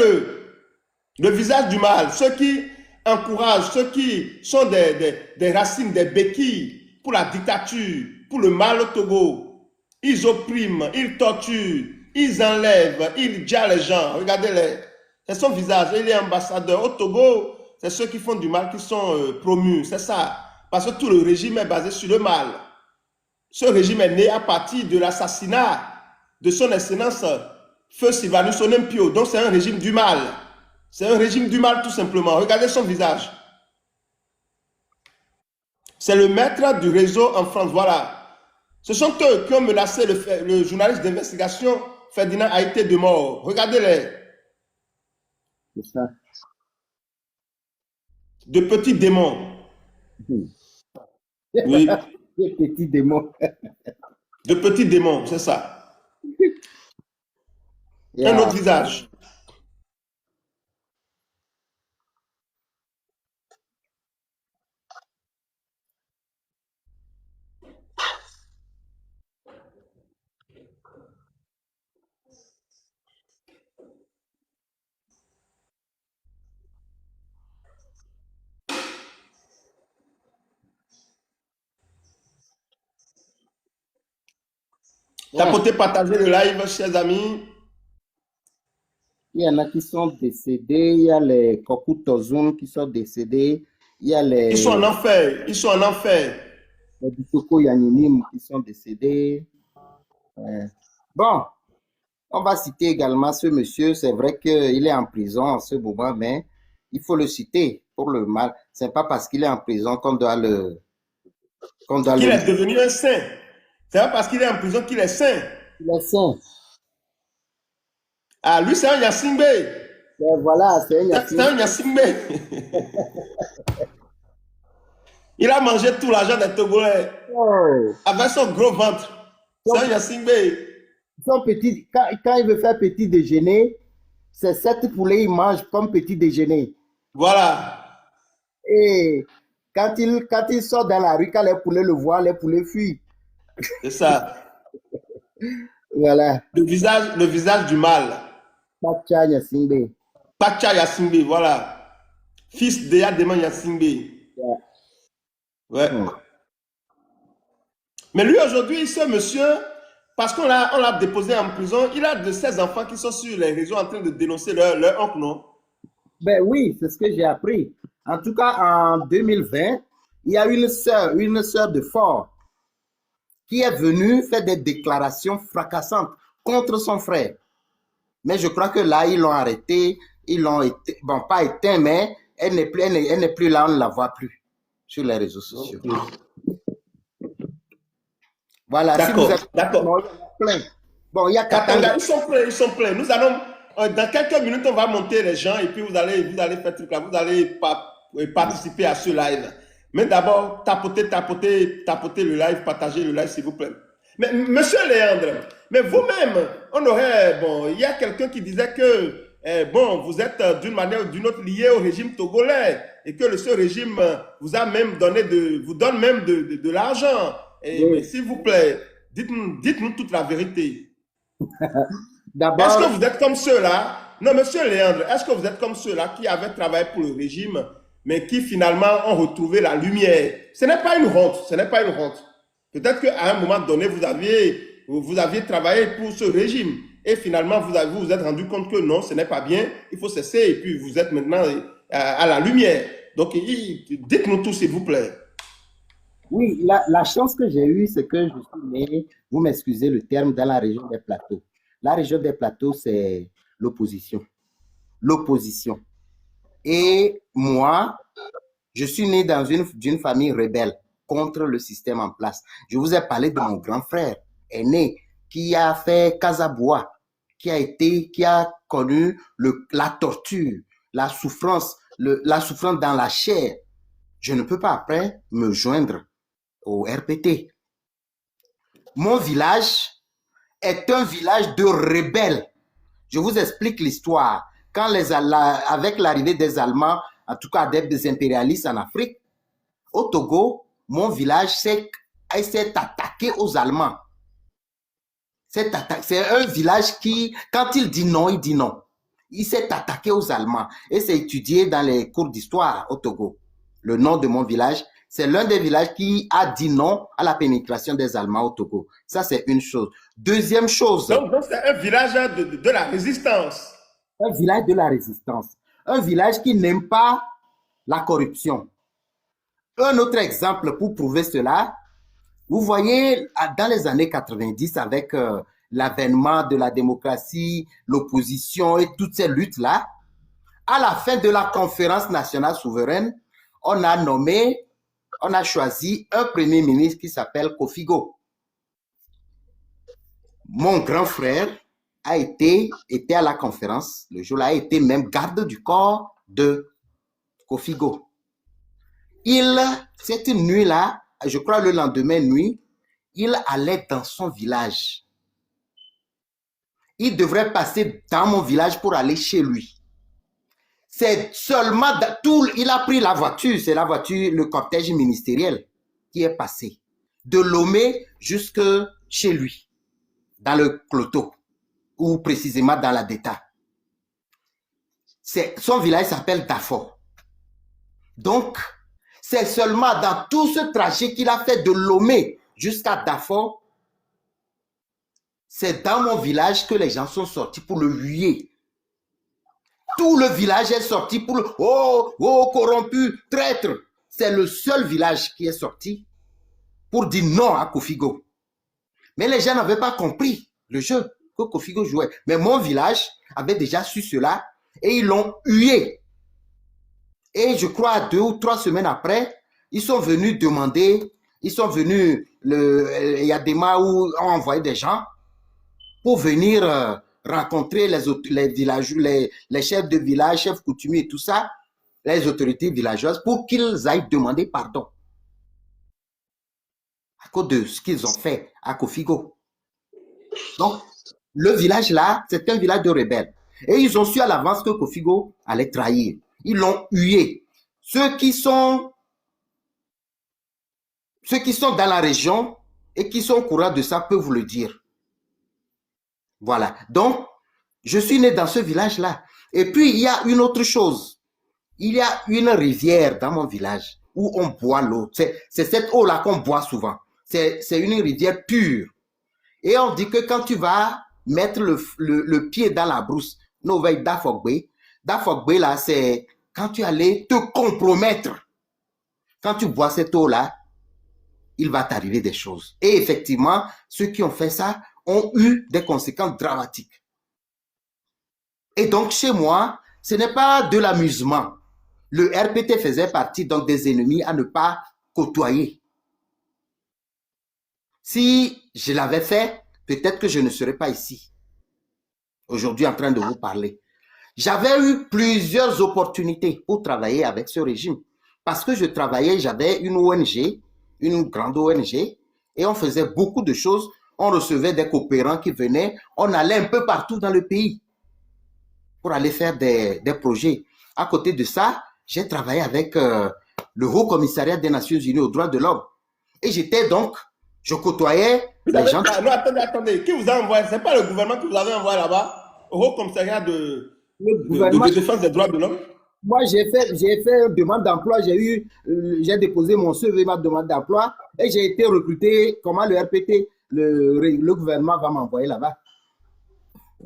S1: le visage du mal, ceux qui encouragent, ceux qui sont des racines, des béquilles pour la dictature, pour le mal au Togo. Ils oppriment, ils torturent, ils enlèvent, ils tuent les gens. Regardez-les. C'est son visage. Il est ambassadeur au Togo. C'est ceux qui font du mal qui sont promus. C'est ça. Parce que tout le régime est basé sur le mal. Ce régime est né à partir de l'assassinat de son excellence Feu Sylvanus Olympio. Donc c'est un régime du mal. C'est un régime du mal tout simplement. Regardez son visage. C'est le maître du réseau en France. Voilà. Ce sont eux qui ont menacé le journaliste d'investigation Ferdinand Haïté de mort. Regardez-les.
S2: C'est ça.
S1: De petits démons. Oui.
S2: Les petits démons.
S1: De petits démons, c'est ça.
S2: Yeah.
S1: Un autre visage. Tapotez, partagez le live, chers amis.
S2: Il y en a qui sont décédés, il y a les Kokutozun qui sont décédés, il y a les
S1: Ils sont en enfer. Ils sont en enfer.
S2: Bitoko Yaninim qui sont décédés. Bon, on va citer également ce monsieur. C'est vrai qu'il est en prison en ce moment, mais il faut le citer pour le mal. C'est pas parce qu'il est en prison qu'on doit le.
S1: Qu'il est devenu un saint. C'est pas parce qu'il est en prison qu'il est saint.
S2: Il est saint.
S1: Ah, lui, c'est un Yassimbe.
S2: Voilà, c'est un
S1: C'est un Yassimbe. Il a mangé tout l'argent des Togolais avec son gros ventre. C'est un Yassimbe.
S2: Son petit, quand il veut faire petit déjeuner, c'est 7 poulets il mange comme petit déjeuner.
S1: Voilà.
S2: Et quand il sort dans la rue, quand les poulets le voient, les poulets fuient.
S1: C'est ça.
S2: Voilà.
S1: Le visage du mal.
S2: Pacha Yassimbe.
S1: Pacha Yassimbe, voilà. Fils de Yadema Yassimbe.
S2: Yeah.
S1: Ouais. Mais lui, aujourd'hui, ce monsieur, parce qu'on l'a déposé en prison, il a de ses enfants qui sont sur les réseaux en train de dénoncer leur oncle, non?
S2: Ben oui, c'est ce que j'ai appris. En tout cas, en 2020, il y a une sœur de Fort, qui est venue faire des déclarations fracassantes contre son frère. Mais je crois que là, ils l'ont arrêté, ils l'ont été, bon, pas éteint, mais elle n'est plus là, on ne la voit plus sur les réseaux sociaux.
S1: Okay.
S2: Voilà, si vous êtes...
S1: D'accord.
S2: Plein. Bon, il y a
S1: Katanga, ils sont pleins. Nous allons, dans quelques minutes, on va monter les gens et puis vous allez faire truc là, vous allez participer à ce live. Mais d'abord, tapotez le live, partagez le live, s'il vous plaît. Mais monsieur Léandre, mais vous-même, il y a quelqu'un qui disait que, vous êtes d'une manière ou d'une autre lié au régime togolais et que ce régime vous donne même de l'argent. Oui. S'il vous plaît, dites-nous toute la vérité. Est-ce que vous êtes comme ceux-là? Non, monsieur Léandre, est-ce que vous êtes comme ceux-là qui avaient travaillé pour le régime, mais qui finalement ont retrouvé la lumière? Ce n'est pas une honte, Peut-être qu'à un moment donné, vous aviez travaillé pour ce régime et finalement, vous vous êtes rendu compte que non, ce n'est pas bien, il faut cesser et puis vous êtes maintenant à la lumière. Donc, dites-nous tout, s'il vous plaît.
S2: Oui, la chance que j'ai eue, c'est que je suis né, vous m'excusez le terme, dans la région des Plateaux. La région des Plateaux, c'est l'opposition. L'opposition. Et moi, je suis né dans d'une famille rebelle contre le système en place. Je vous ai parlé de mon grand frère aîné qui a fait Casabois, qui a connu la torture, la souffrance dans la chair. Je ne peux pas après me joindre au RPT. Mon village est un village de rebelles. Je vous explique l'histoire. Quand avec l'arrivée des Allemands, en tout cas des impérialistes en Afrique, au Togo, mon village s'est attaqué aux Allemands. C'est un village qui, quand il dit non, il dit non. Il s'est attaqué aux Allemands. Et c'est étudié dans les cours d'histoire au Togo. Le nom de mon village, c'est l'un des villages qui a dit non à la pénétration des Allemands au Togo. Ça, c'est une chose. Deuxième chose.
S1: Donc c'est un village de la résistance.
S2: Un village de la résistance. Un village qui n'aime pas la corruption. Un autre exemple pour prouver cela, vous voyez, dans les années 90, avec l'avènement de la démocratie, l'opposition et toutes ces luttes-là, à la fin de la conférence nationale souveraine, on a choisi un premier ministre qui s'appelle Kofigo. Mon grand frère était à la conférence, le jour-là, a été même garde du corps de Kofigo. Cette nuit-là, je crois le lendemain nuit, il allait dans son village. Il devrait passer dans mon village pour aller chez lui. C'est seulement il a pris la voiture, c'est la voiture, le cortège ministériel qui est passé de Lomé jusque chez lui, dans le Cloto, ou précisément dans la Deta. Son village s'appelle Dafo. Donc, c'est seulement dans tout ce trajet qu'il a fait de Lomé jusqu'à Dafo, c'est dans mon village que les gens sont sortis pour le huer. Tout le village est sorti pour le... Oh, corrompu, traître. C'est le seul village qui est sorti pour dire non à Kofigo. Mais les gens n'avaient pas compris le jeu que Kofigo jouait. Mais mon village avait déjà su cela et ils l'ont hué. Et je crois 2 ou 3 semaines après, ils sont venus demander, il y a des mois où on envoyé des gens pour venir rencontrer les villageois, les chefs de village, chefs coutumiers et tout ça, les autorités villageoises, pour qu'ils aillent demander pardon à cause de ce qu'ils ont fait à Kofigo. Donc, le village là, c'est un village de rebelles. Et ils ont su à l'avance que Kofigo allait trahir. Ils l'ont hué. Ceux qui sont dans la région et qui sont au courant de ça peuvent vous le dire. Voilà. Donc, je suis né dans ce village-là. Et puis, il y a une autre chose. Il y a une rivière dans mon village où on boit l'eau. C'est cette eau-là qu'on boit souvent. C'est une rivière pure. Et on dit que quand tu vas mettre le pied dans la brousse, nous veillons Dafogbe, là, c'est quand tu allais te compromettre. Quand tu bois cette eau-là, il va t'arriver des choses. Et effectivement, ceux qui ont fait ça ont eu des conséquences dramatiques. Et donc, chez moi, ce n'est pas de l'amusement. Le RPT faisait partie donc des ennemis à ne pas côtoyer. Si je l'avais fait, peut-être que je ne serais pas ici, aujourd'hui en train de vous parler. J'avais eu plusieurs opportunités pour travailler avec ce régime. Parce que je travaillais, j'avais une ONG, une grande ONG, et on faisait beaucoup de choses. On recevait des coopérants qui venaient, on allait un peu partout dans le pays pour aller faire des projets. À côté de ça, j'ai travaillé avec le Haut Commissariat des Nations Unies aux droits de l'homme. Et j'étais donc, je côtoyais les gens.
S1: Non, attendez. Qui vous a envoyé? Ce n'est pas le gouvernement qui vous avait envoyé là-bas, au Haut Commissariat de défense des droits de l'homme?
S2: Moi, j'ai fait une demande d'emploi, j'ai déposé mon CV, ma demande d'emploi, et j'ai été recruté. Comment le RPT, le gouvernement va m'envoyer là-bas?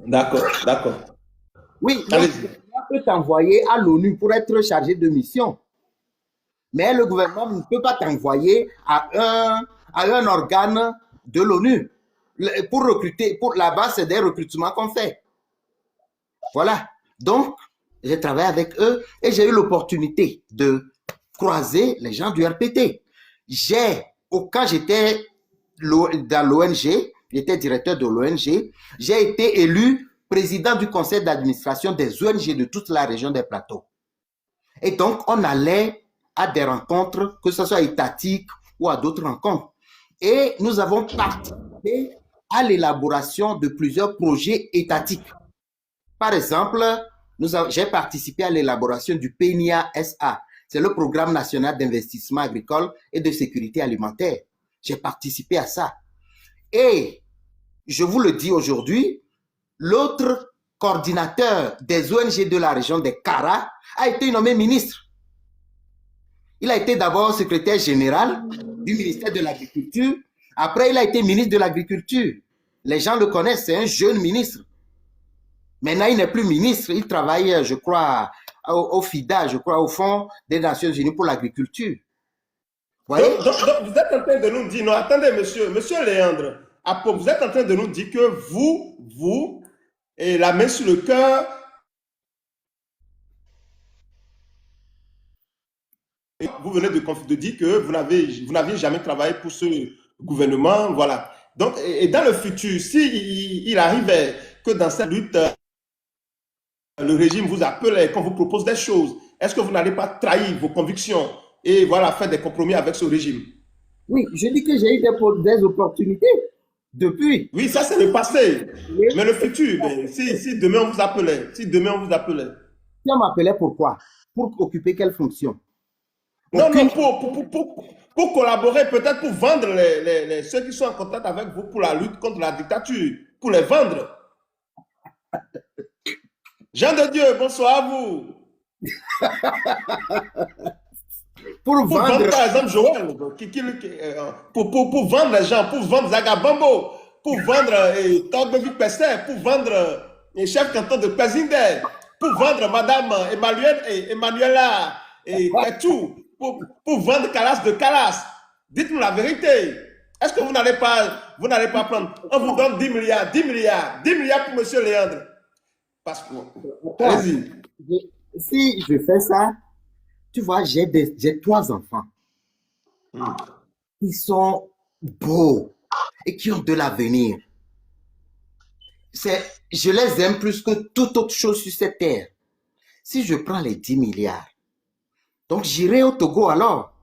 S1: D'accord, d'accord.
S2: Oui, le gouvernement peut t'envoyer à l'ONU pour être chargé de mission. Mais le gouvernement ne peut pas t'envoyer à un organe de l'ONU. Pour recruter, là-bas, c'est des recrutements qu'on fait. Voilà. Donc, j'ai travaillé avec eux et j'ai eu l'opportunité de croiser les gens du RPT. Quand j'étais dans l'ONG, j'étais directeur de l'ONG, j'ai été élu président du conseil d'administration des ONG de toute la région des Plateaux. Et donc, on allait à des rencontres, que ce soit étatiques ou à d'autres rencontres. Et nous avons participé à l'élaboration de plusieurs projets étatiques. Par exemple, j'ai participé à l'élaboration du PNIA SA. C'est le Programme national d'investissement agricole et de sécurité alimentaire. J'ai participé à ça. Et je vous le dis aujourd'hui, l'autre coordinateur des ONG de la région des Kara a été nommé ministre. Il a été d'abord secrétaire général du ministère de l'Agriculture. Après, il a été ministre de l'Agriculture. Les gens le connaissent, c'est un jeune ministre. Maintenant, il n'est plus ministre. Il travaille, je crois, au FIDA, je crois, au Fonds des Nations Unies pour l'Agriculture.
S1: Donc, vous êtes en train de nous dire, non, attendez, monsieur Léandre, vous êtes en train de nous dire que vous, et la main sur le cœur, vous venez de dire que vous n'aviez jamais travaillé pour ce gouvernement, voilà. Donc, et dans le futur, il arrivait que dans cette lutte, le régime vous appelle, qu'on vous propose des choses, est-ce que vous n'allez pas trahir vos convictions et voilà, faire des compromis avec ce régime?
S2: Oui, je dis que j'ai eu des opportunités depuis.
S1: Oui, ça c'est le passé. Oui. Mais le futur, si demain on vous appelait, Si
S2: on m'appelait, pourquoi? Pour occuper quelle fonction?
S1: Non, pour collaborer, peut-être pour vendre ceux qui sont en contact avec vous pour la lutte contre la dictature, pour les vendre. Jean de Dieu, bonsoir à vous. Pour vendre, par exemple, Joël, pour vendre les gens, pour vendre Zagabambo, pour vendre Togbevi Pester, pour vendre le chef canton de Pézinde, pour vendre Madame Emmanuela et tout. Pour vendre Calas de Calas. Dites-nous la vérité. Est-ce que vous n'allez pas prendre? On vous donne 10 milliards pour M. Léandre. Parce que, allez-y.
S2: Si je fais ça, tu vois, j'ai 3 enfants qui sont beaux et qui ont de l'avenir. Je les aime plus que toute autre chose sur cette terre. Si je prends les 10 milliards, donc, j'irai au Togo alors.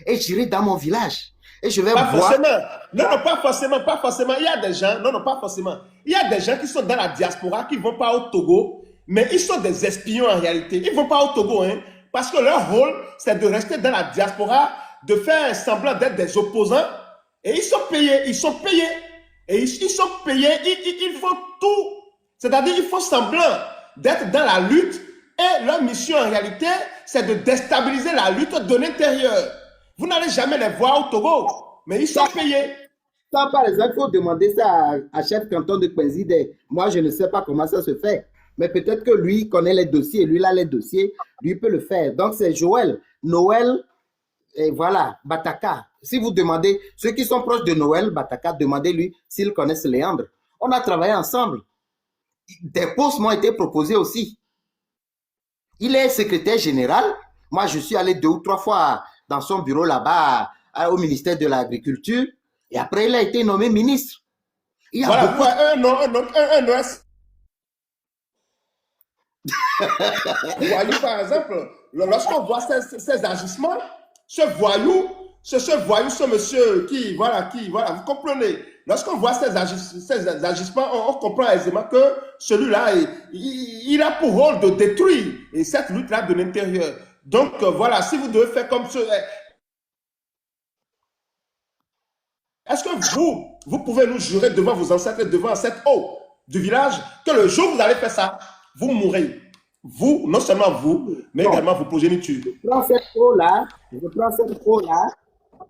S2: Et j'irai dans mon village. Et je vais
S1: voir.
S2: Forcément.
S1: Non, pas forcément. Il y a des gens, pas forcément. Il y a des gens qui sont dans la diaspora, qui ne vont pas au Togo, mais ils sont des espions en réalité. Ils ne vont pas au Togo, parce que leur rôle, c'est de rester dans la diaspora, de faire semblant d'être des opposants. Et ils sont payés. Et ils sont payés. Ils font tout. C'est-à-dire, ils font semblant d'être dans la lutte et leur mission en réalité, c'est de déstabiliser la lutte de l'intérieur. Vous n'allez jamais les voir au Togo, mais ils sont payés.
S2: Ça, par exemple, il faut demander ça à chef canton de Penzide. Moi, je ne sais pas comment ça se fait. Mais peut-être que lui connaît les dossiers, lui, il a les dossiers, lui peut le faire. Donc, c'est Joël, Noël, et voilà, Bataka. Si vous demandez, ceux qui sont proches de Noël, Bataka, demandez-lui s'ils connaissent Léandre. On a travaillé ensemble. Des postes m'ont été proposés aussi. Il est secrétaire général. Moi, je suis allé 2 ou 3 fois dans son bureau là-bas, au ministère de l'Agriculture. Et après, il a été nommé ministre. Il y a
S1: Voilà,
S2: beaucoup...
S1: voyou, par exemple, lorsqu'on voit ces agissements, ce voyou, ce monsieur voilà, vous comprenez. Lorsqu'on voit ces agissements, on comprend aisément que celui-là, il a pour rôle de détruire et cette lutte-là de l'intérieur. Donc, voilà, si vous devez faire comme ce... Est-ce que vous pouvez nous jurer devant vos ancêtres, devant cette eau du village, que le jour où vous allez faire ça, vous mourrez. Vous, non seulement vous, mais également vos progénitures.
S2: Je prends cette eau-là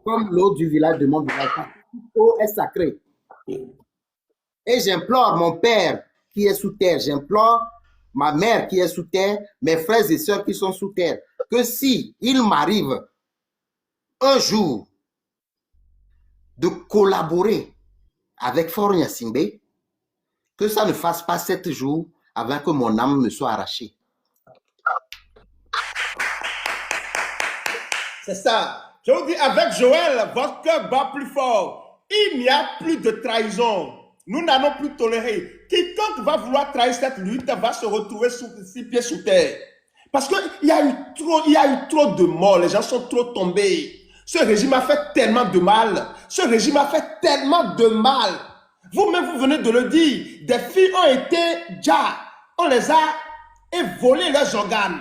S2: comme l'eau du village de mon village. Cette eau est sacrée. Et j'implore mon père qui est sous terre, j'implore ma mère qui est sous terre, mes frères et sœurs qui sont sous terre, que si il m'arrive un jour de collaborer avec Faure Gnassingbé, que ça ne fasse pas 7 jours avant que mon âme me soit arrachée.
S1: C'est ça. Je vous dis, avec Joël, votre cœur bat plus fort. Il n'y a plus de trahison. Nous n'allons plus tolérer. Quiconque va vouloir trahir cette lutte va se retrouver 6 pieds sous terre. Parce qu'il y a eu trop de morts. Les gens sont trop tombés. Ce régime a fait tellement de mal. Ce régime a fait tellement de mal. Vous-même, vous venez de le dire. Des filles ont été déjà. On les a volé leurs organes.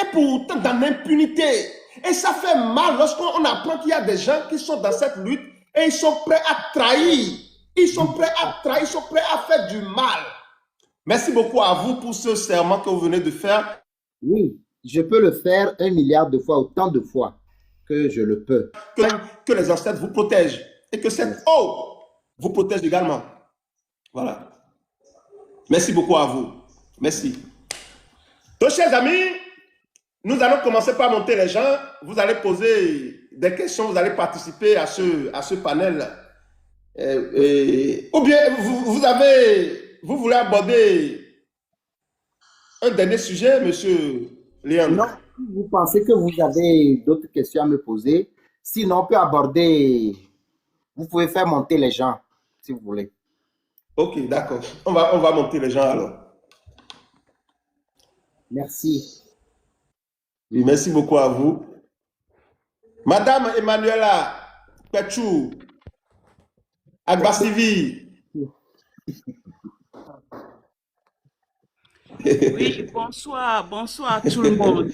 S1: Et pourtant, dans l'impunité. Et ça fait mal lorsqu'on apprend qu'il y a des gens qui sont dans cette lutte et ils sont prêts à trahir. Ils sont prêts à trahir, ils sont prêts à faire du mal. Merci beaucoup à vous pour ce serment que vous venez de faire.
S2: Oui, je peux le faire 1 milliard de fois, autant de fois que je le peux.
S1: Que les ancêtres vous protègent et que cette eau vous protège également. Voilà. Merci beaucoup à vous. Merci. Donc, chers amis, nous allons commencer par monter les gens. Vous allez poser des questions, vous allez participer à ce panel. Ou bien vous voulez aborder un dernier sujet, monsieur Léandre?
S2: Non, si vous pensez que vous avez d'autres questions à me poser, sinon on peut aborder, vous pouvez faire monter les gens, si vous voulez.
S1: Ok, d'accord. On va monter les gens alors.
S2: Merci.
S1: Oui, merci beaucoup à vous. Madame Emmanuela Pechou, Agbasivi.
S3: Oui, bonsoir tout le monde.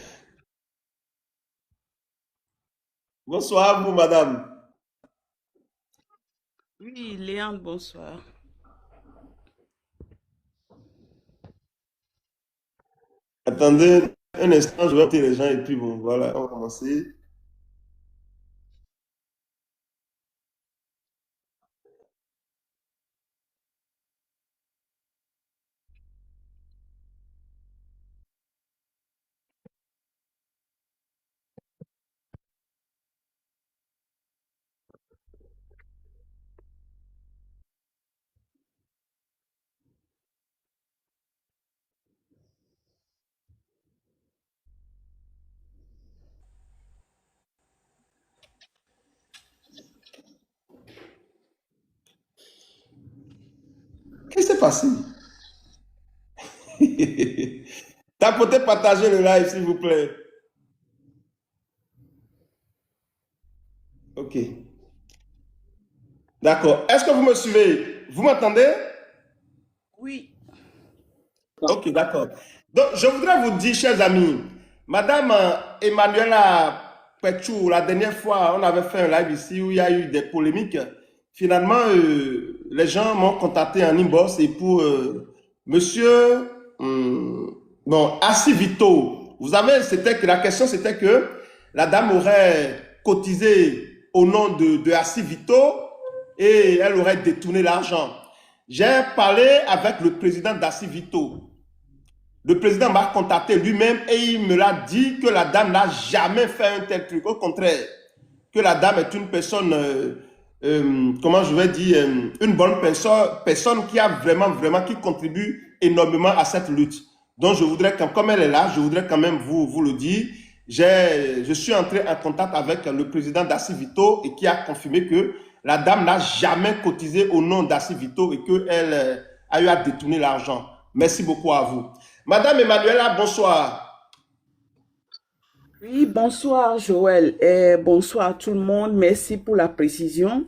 S1: Bonsoir à vous, madame.
S3: Oui, Léandre, bonsoir.
S1: Attendez un instant, je vais monter les gens et puis bon, voilà, on va commencer. Qu'est-ce qui s'est passé? Tapotez, partagez le live, s'il vous plaît. Ok. D'accord. Est-ce que vous me suivez? Vous m'entendez?
S3: Oui.
S1: Ok, d'accord. Donc, je voudrais vous dire, chers amis, Madame Emmanuela Pechou, la dernière fois, on avait fait un live ici où il y a eu des polémiques. Finalement, les gens m'ont contacté en inbox et pour monsieur Bon, Assi Vito, vous savez, la question c'était que la dame aurait cotisé au nom de Assi Vito et elle aurait détourné l'argent. J'ai parlé avec le président d'Assi Vito. Le président m'a contacté lui-même et il me l'a dit que la dame n'a jamais fait un tel truc. Au contraire, que la dame est une personne, comment je vais dire, une bonne personne qui a vraiment, qui contribue énormément à cette lutte. Donc, je voudrais, comme elle est là, je voudrais quand même vous le dire. Je suis entré en contact avec le président d'Assi Vito et qui a confirmé que la dame n'a jamais cotisé au nom d'Assi Vito et qu'elle a eu à détourner l'argent. Merci beaucoup à vous. Madame Emmanuela, bonsoir.
S3: Oui, bonsoir Joël et bonsoir à tout le monde. Merci pour la précision.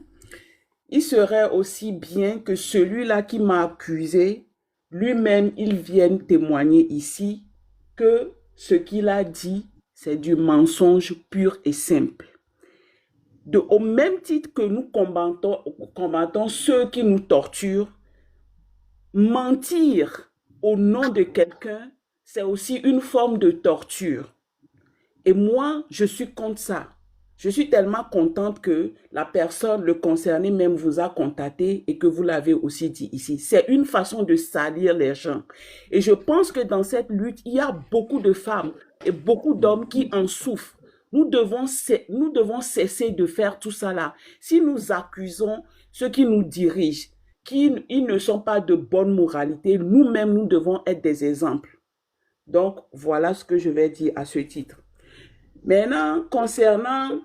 S3: Il serait aussi bien que celui-là qui m'a accusé, lui-même, il vienne témoigner ici que ce qu'il a dit, c'est du mensonge pur et simple. Au même titre que nous combattons ceux qui nous torturent, mentir au nom de quelqu'un, c'est aussi une forme de torture. Et moi, je suis contre ça. Je suis tellement contente que la personne, le concerné même vous a contacté et que vous l'avez aussi dit ici. C'est une façon de salir les gens. Et je pense que dans cette lutte, il y a beaucoup de femmes et beaucoup d'hommes qui en souffrent. Nous devons cesser de faire tout ça là. Si nous accusons ceux qui nous dirigent, ils ne sont pas de bonne moralité, nous-mêmes, nous devons être des exemples. Donc, voilà ce que je vais dire à ce titre. Maintenant, concernant...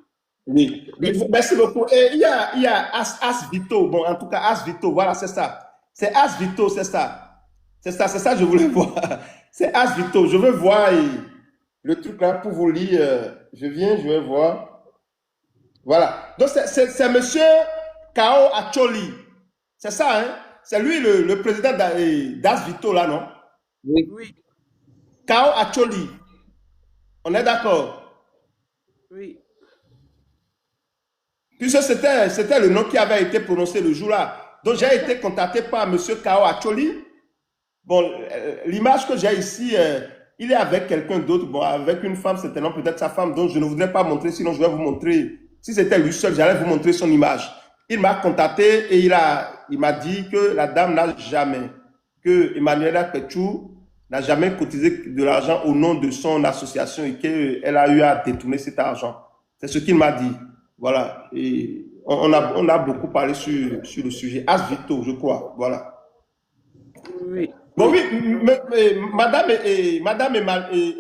S1: Oui, merci beaucoup. Et il y a As Vito. Bon, en tout cas, As Vito, voilà, c'est ça. C'est As Vito, c'est ça. C'est ça, je voulais voir. C'est As Vito. Je veux voir le truc là pour vous lire. Je vais voir. Voilà. Donc, c'est monsieur Kao Acholi. C'est ça, hein? C'est lui le président d'As Vito, là, non?
S2: Oui.
S3: Oui,
S1: Kao Acholi. On est d'accord?
S3: oui.
S1: Puisque c'était le nom qui avait été prononcé le jour-là. Donc, j'ai été contacté par monsieur Kao Acholi. Bon, l'image que j'ai ici, il est avec quelqu'un d'autre, bon, avec une femme, certainement peut-être sa femme, donc je ne voudrais pas montrer, sinon je vais vous montrer. Si c'était lui seul, j'allais vous montrer son image. Il m'a contacté et il m'a dit que la dame n'a jamais, que Emmanuela Petchou n'a jamais cotisé de l'argent au nom de son association et qu'elle a eu à détourner cet argent. C'est ce qu'il m'a dit. Voilà. Et on a beaucoup parlé sur le sujet. As Vito, je crois. Voilà.
S3: Oui.
S1: Bon, oui, madame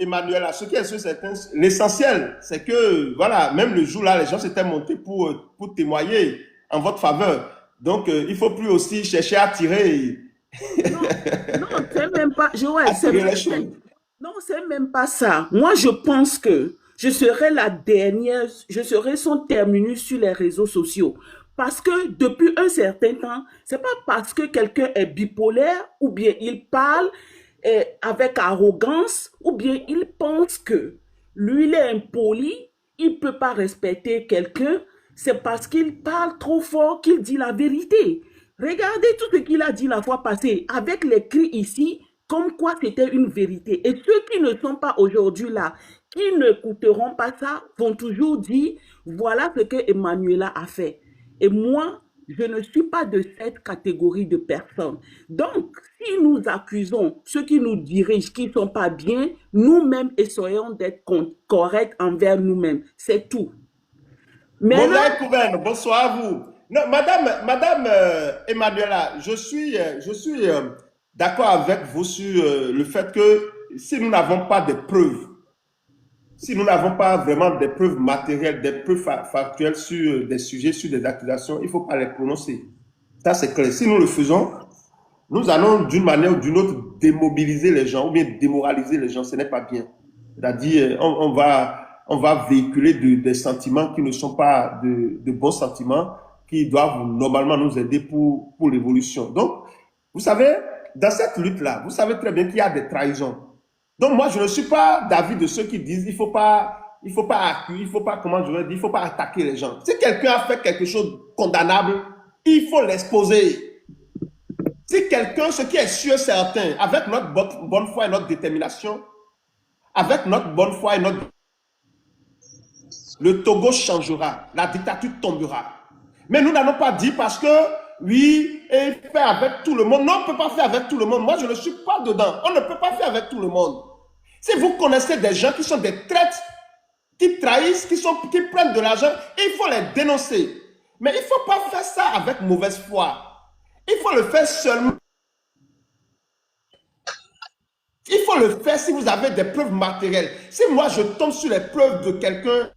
S1: Emmanuela, ce qui est sûr, c'est l'essentiel, c'est que, voilà, même le jour-là, les gens s'étaient montés pour témoigner en votre faveur. Donc, il ne faut plus aussi chercher à tirer.
S3: Non, non, c'est même pas, Joël, non, c'est même pas ça. Moi, je pense que je serai la dernière, je serai son terminus sur les réseaux sociaux. Parce que depuis un certain temps, c'est pas parce que quelqu'un est bipolaire ou bien il parle avec arrogance ou bien il pense que lui, il est impoli, il peut pas respecter quelqu'un, c'est parce qu'il parle trop fort qu'il dit la vérité. Regardez tout ce qu'il a dit la fois passée avec les cris ici, comme quoi c'était une vérité. Et ceux qui ne sont pas aujourd'hui là, qui n'écouteront pas ça, vont toujours dire, voilà ce que Emmanuela a fait. Et moi, je ne suis pas de cette catégorie de personnes. Donc, si nous accusons ceux qui nous dirigent, qui ne sont pas bien, nous-mêmes essayons d'être corrects envers nous-mêmes. C'est tout.
S1: Maintenant, bonsoir à vous. Non, madame Emmanuela, je suis d'accord avec vous sur le fait que si nous n'avons pas de preuves, si nous n'avons pas vraiment des preuves matérielles, des preuves factuelles sur des sujets, sur des accusations, il ne faut pas les prononcer. Ça, c'est clair. Si nous le faisons, nous allons d'une manière ou d'une autre démobiliser les gens ou bien démoraliser les gens. Ce n'est pas bien. C'est-à-dire, on va véhiculer des sentiments qui ne sont pas de bons sentiments, qui doivent normalement nous aider pour l'évolution. Donc, vous savez, dans cette lutte-là, vous savez très bien qu'il y a des trahisons. Donc moi, je ne suis pas d'avis de ceux qui disent il faut pas accuser, il faut pas, comment je vais dire, il faut pas attaquer les gens. Si quelqu'un a fait quelque chose de condamnable, il faut l'exposer. Si si quelqu'un, ce qui est sûr, certain, avec notre bonne foi et notre détermination, avec notre bonne foi et notre... Le Togo changera, la dictature tombera. Mais nous n'allons pas dire parce que, oui, et faire avec tout le monde. Non, on ne peut pas faire avec tout le monde. Moi, je ne suis pas dedans. On ne peut pas faire avec tout le monde. Si vous connaissez des gens qui sont des traîtres, qui trahissent, qui prennent de l'argent, il faut les dénoncer. Mais il ne faut pas faire ça avec mauvaise foi. Il faut le faire seulement. Il faut le faire si vous avez des preuves matérielles. Si moi, je tombe sur les preuves de quelqu'un,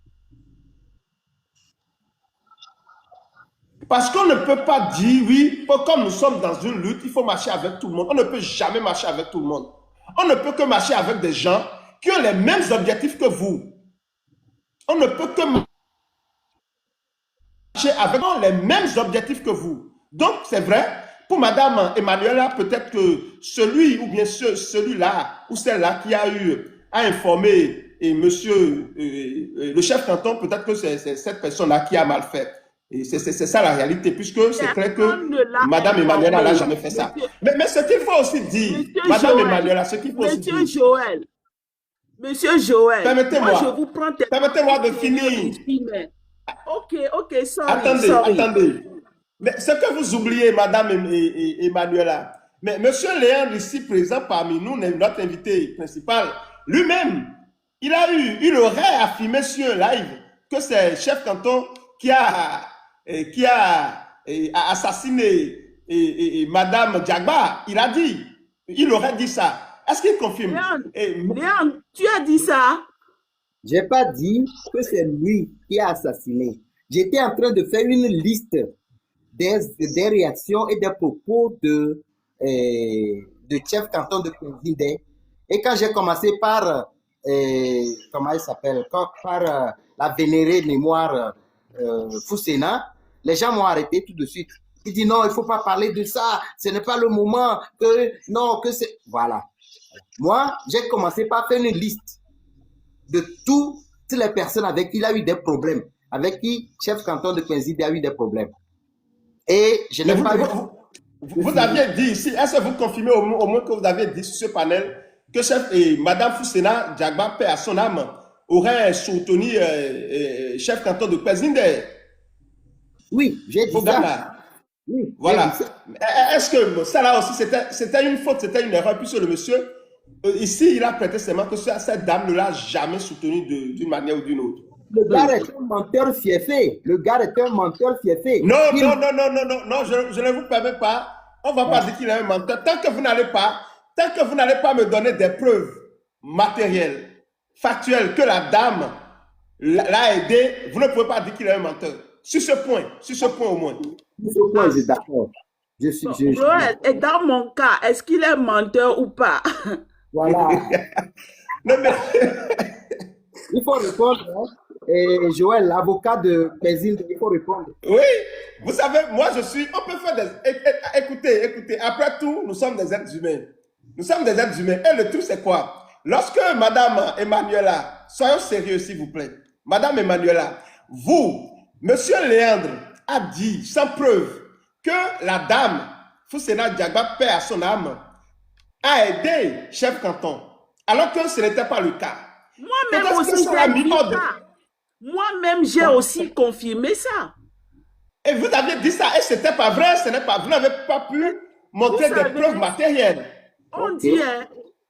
S1: parce qu'on ne peut pas dire, oui, comme nous sommes dans une lutte, il faut marcher avec tout le monde. On ne peut jamais marcher avec tout le monde. On ne peut que marcher avec des gens qui ont les mêmes objectifs que vous. On ne peut que marcher avec les mêmes objectifs que vous. Donc, c'est vrai, pour Madame Emmanuela, peut-être que celui ou bien celui-là ou celle-là qui a informé et monsieur le chef canton, peut-être que c'est cette personne-là qui a mal fait. Et c'est ça la réalité, puisque c'est clair que Madame Emmanuela n'a jamais fait ça. Mais ce qu'il faut aussi dire, Madame Emmanuela, ce qu'il faut aussi dire.
S3: Monsieur Joël,
S1: permettez-moi,
S3: je vous prends
S1: permettez-moi de finir.
S3: Ok, sorry.
S1: Attendez. Mais ce que vous oubliez, Madame Emmanuela, mais Monsieur Léandre, ici présent parmi nous, notre invité principal, lui-même, il aurait affirmé sur un live que c'est le chef canton qui a assassiné Madame Diagba. Il aurait dit ça. Est-ce qu'il confirme?
S3: Léandre, tu as dit ça?
S2: Je n'ai pas dit que c'est lui qui a assassiné. J'étais en train de faire une liste des réactions et des propos de chef canton de Pézindé. Et quand j'ai commencé par, comment il s'appelle, par la vénérée mémoire Foussena, les gens m'ont arrêté tout de suite. Ils disent non, il ne faut pas parler de ça, ce n'est pas le moment, que c'est... Voilà. Moi, j'ai commencé par faire une liste de toutes les personnes avec qui il a eu des problèmes, avec qui chef canton de Pézindé a eu des problèmes. Et je n'ai pas...
S1: Vous aviez dit ici, est-ce que vous confirmez au moins que vous avez dit sur ce panel que chef et Madame Foussena Diagba, paix à son âme, aurait soutenu chef canton de Pézindé?
S2: Oui, j'ai dit ça.
S1: Oui, voilà. Est-ce que ça là aussi, c'était une faute, c'était une erreur, puisque le monsieur, ici, il a prêté serment que cette dame ne l'a jamais soutenu d'une manière ou d'une autre.
S2: Le gars est un menteur fiefé.
S1: Non, je ne vous permets pas. On ne va pas dire qu'il est un menteur. Tant que vous n'allez pas me donner des preuves matérielles, factuelles, que la dame l'a aidé, vous ne pouvez pas dire qu'il est un menteur. Sur ce point au moins.
S2: Sur ce point, je suis d'accord.
S3: Joël, et dans mon cas, est-ce qu'il est menteur ou pas?
S2: Voilà.
S1: Non, mais...
S2: Il faut répondre. Et Joël, l'avocat de Pézindé, il faut répondre.
S1: Oui, vous savez, moi je suis... On peut faire des... Écoutez, après tout, nous sommes des êtres humains. Et le truc, c'est quoi? Lorsque Madame Emmanuela, soyons sérieux s'il vous plaît. Madame Emmanuela, Monsieur Léandre a dit, sans preuve, que la dame, Foussena Diagba, paix à son âme, a aidé chef canton, alors que ce n'était pas le cas.
S3: Moi-même aussi, j'ai dit ça. Moi-même, j'ai aussi confirmé ça.
S1: Et vous aviez dit ça, et ce n'était pas vrai, vous n'avez pas pu montrer des preuves matérielles.
S3: On dit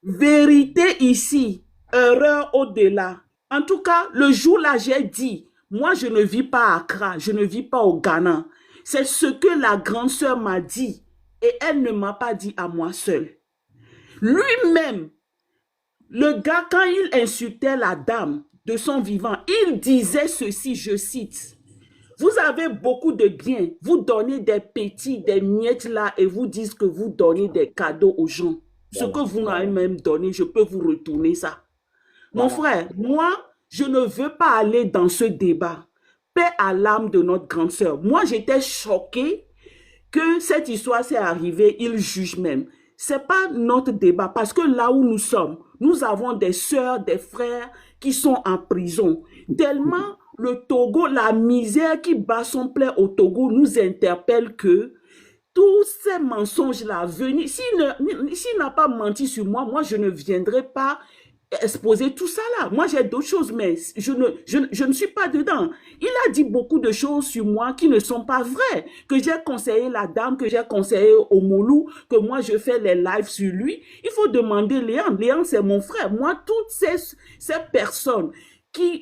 S3: vérité ici, erreur au-delà. En tout cas, le jour-là, j'ai dit, moi, je ne vis pas à Accra, je ne vis pas au Ghana. C'est ce que la grande sœur m'a dit, et elle ne m'a pas dit à moi seule. Lui-même, le gars, quand il insultait la dame de son vivant, il disait ceci, je cite, « Vous avez beaucoup de biens, vous donnez des petits, des miettes là, et vous dites que vous donnez des cadeaux aux gens. Ce que vous m'avez même donné, je peux vous retourner ça. » Mon frère, moi, je ne veux pas aller dans ce débat. Paix à l'âme de notre grande sœur. Moi, j'étais choquée que cette histoire s'est arrivée, il juge même. Ce n'est pas notre débat, parce que là où nous sommes, nous avons des sœurs, des frères qui sont en prison. Tellement le Togo, la misère qui bat son plein au Togo nous interpelle que tous ces mensonges-là, s'il n'a pas menti sur moi, moi, je ne viendrai pas exposer tout ça là. Moi, j'ai d'autres choses, mais je ne suis pas dedans. Il a dit beaucoup de choses sur moi qui ne sont pas vraies, que j'ai conseillé la dame, que j'ai conseillé au Moulou, que moi, je fais les lives sur lui. Il faut demander Léon. Léon, c'est mon frère. Moi, toutes ces personnes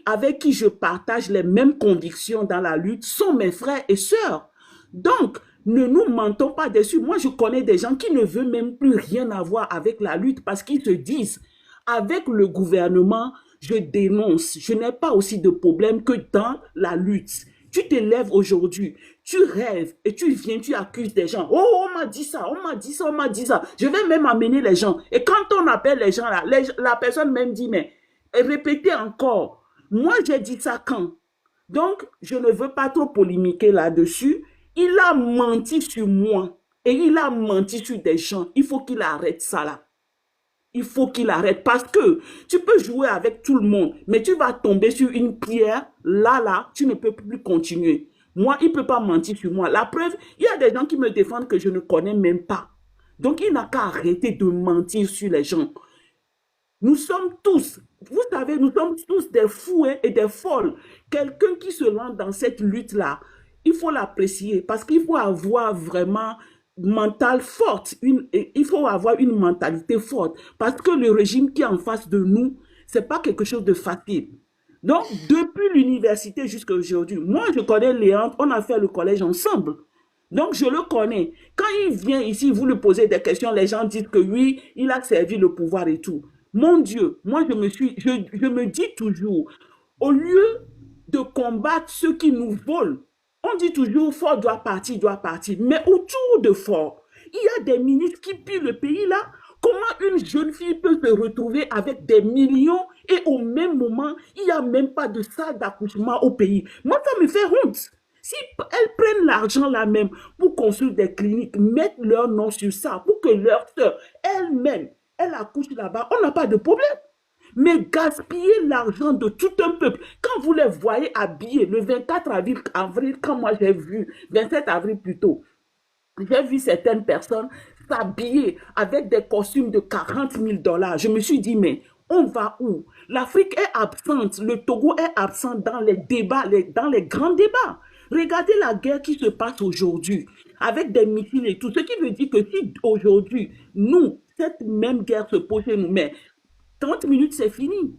S3: avec qui je partage les mêmes convictions dans la lutte sont mes frères et sœurs. Donc, ne nous mentons pas dessus. Moi, je connais des gens qui ne veulent même plus rien avoir avec la lutte parce qu'ils se disent, avec le gouvernement, je dénonce. Je n'ai pas aussi de problème que dans la lutte. Tu te lèves aujourd'hui, tu rêves et tu viens, tu accuses des gens. Oh, on m'a dit ça, on m'a dit ça, on m'a dit ça. Je vais même amener les gens. Et quand on appelle les gens là, la personne même dit, mais répétez encore. Moi, j'ai dit ça quand? Donc, je ne veux pas trop polémiquer là-dessus. Il a menti sur moi et il a menti sur des gens. Il faut qu'il arrête ça là. Il faut qu'il arrête parce que tu peux jouer avec tout le monde, mais tu vas tomber sur une pierre. Là, tu ne peux plus continuer. Moi, il ne peut pas mentir sur moi. La preuve, il y a des gens qui me défendent que je ne connais même pas. Donc, il n'a qu'à arrêter de mentir sur les gens. Nous sommes tous, vous savez, nous sommes tous des fous et des folles. Quelqu'un qui se lance dans cette lutte-là, il faut l'apprécier parce qu'il faut avoir vraiment mentale forte. Il faut avoir une mentalité forte parce que le régime qui est en face de nous, ce n'est pas quelque chose de facile. Donc, depuis l'université jusqu'à aujourd'hui, moi, je connais Léandre, on a fait le collège ensemble. Donc, je le connais. Quand il vient ici, vous lui posez des questions, les gens disent que oui, il a servi le pouvoir et tout. Mon Dieu, moi, je me dis toujours, au lieu de combattre ceux qui nous volent, on dit toujours, Fort doit partir, Mais autour de Fort, il y a des ministres qui pillent le pays là. Comment une jeune fille peut se retrouver avec des millions et au même moment, il n'y a même pas de salle d'accouchement au pays? Moi, ça me fait honte. Si elles prennent l'argent là même pour construire des cliniques, mettre leur nom sur ça, pour que leur soeur, elle-même, elle accouche là-bas, on n'a pas de problème. Mais gaspiller l'argent de tout un peuple, quand vous les voyez habillés, le 24 avril, quand moi j'ai vu, 27 avril plutôt, j'ai vu certaines personnes s'habiller avec des costumes de 40 000 $. Je me suis dit, mais on va où? L'Afrique est absente, le Togo est absent dans les débats, dans les grands débats. Regardez la guerre qui se passe aujourd'hui, avec des missiles et tout. Ce qui veut dire que si aujourd'hui, nous, cette même guerre se pose chez nous, mais 30 minutes, c'est fini.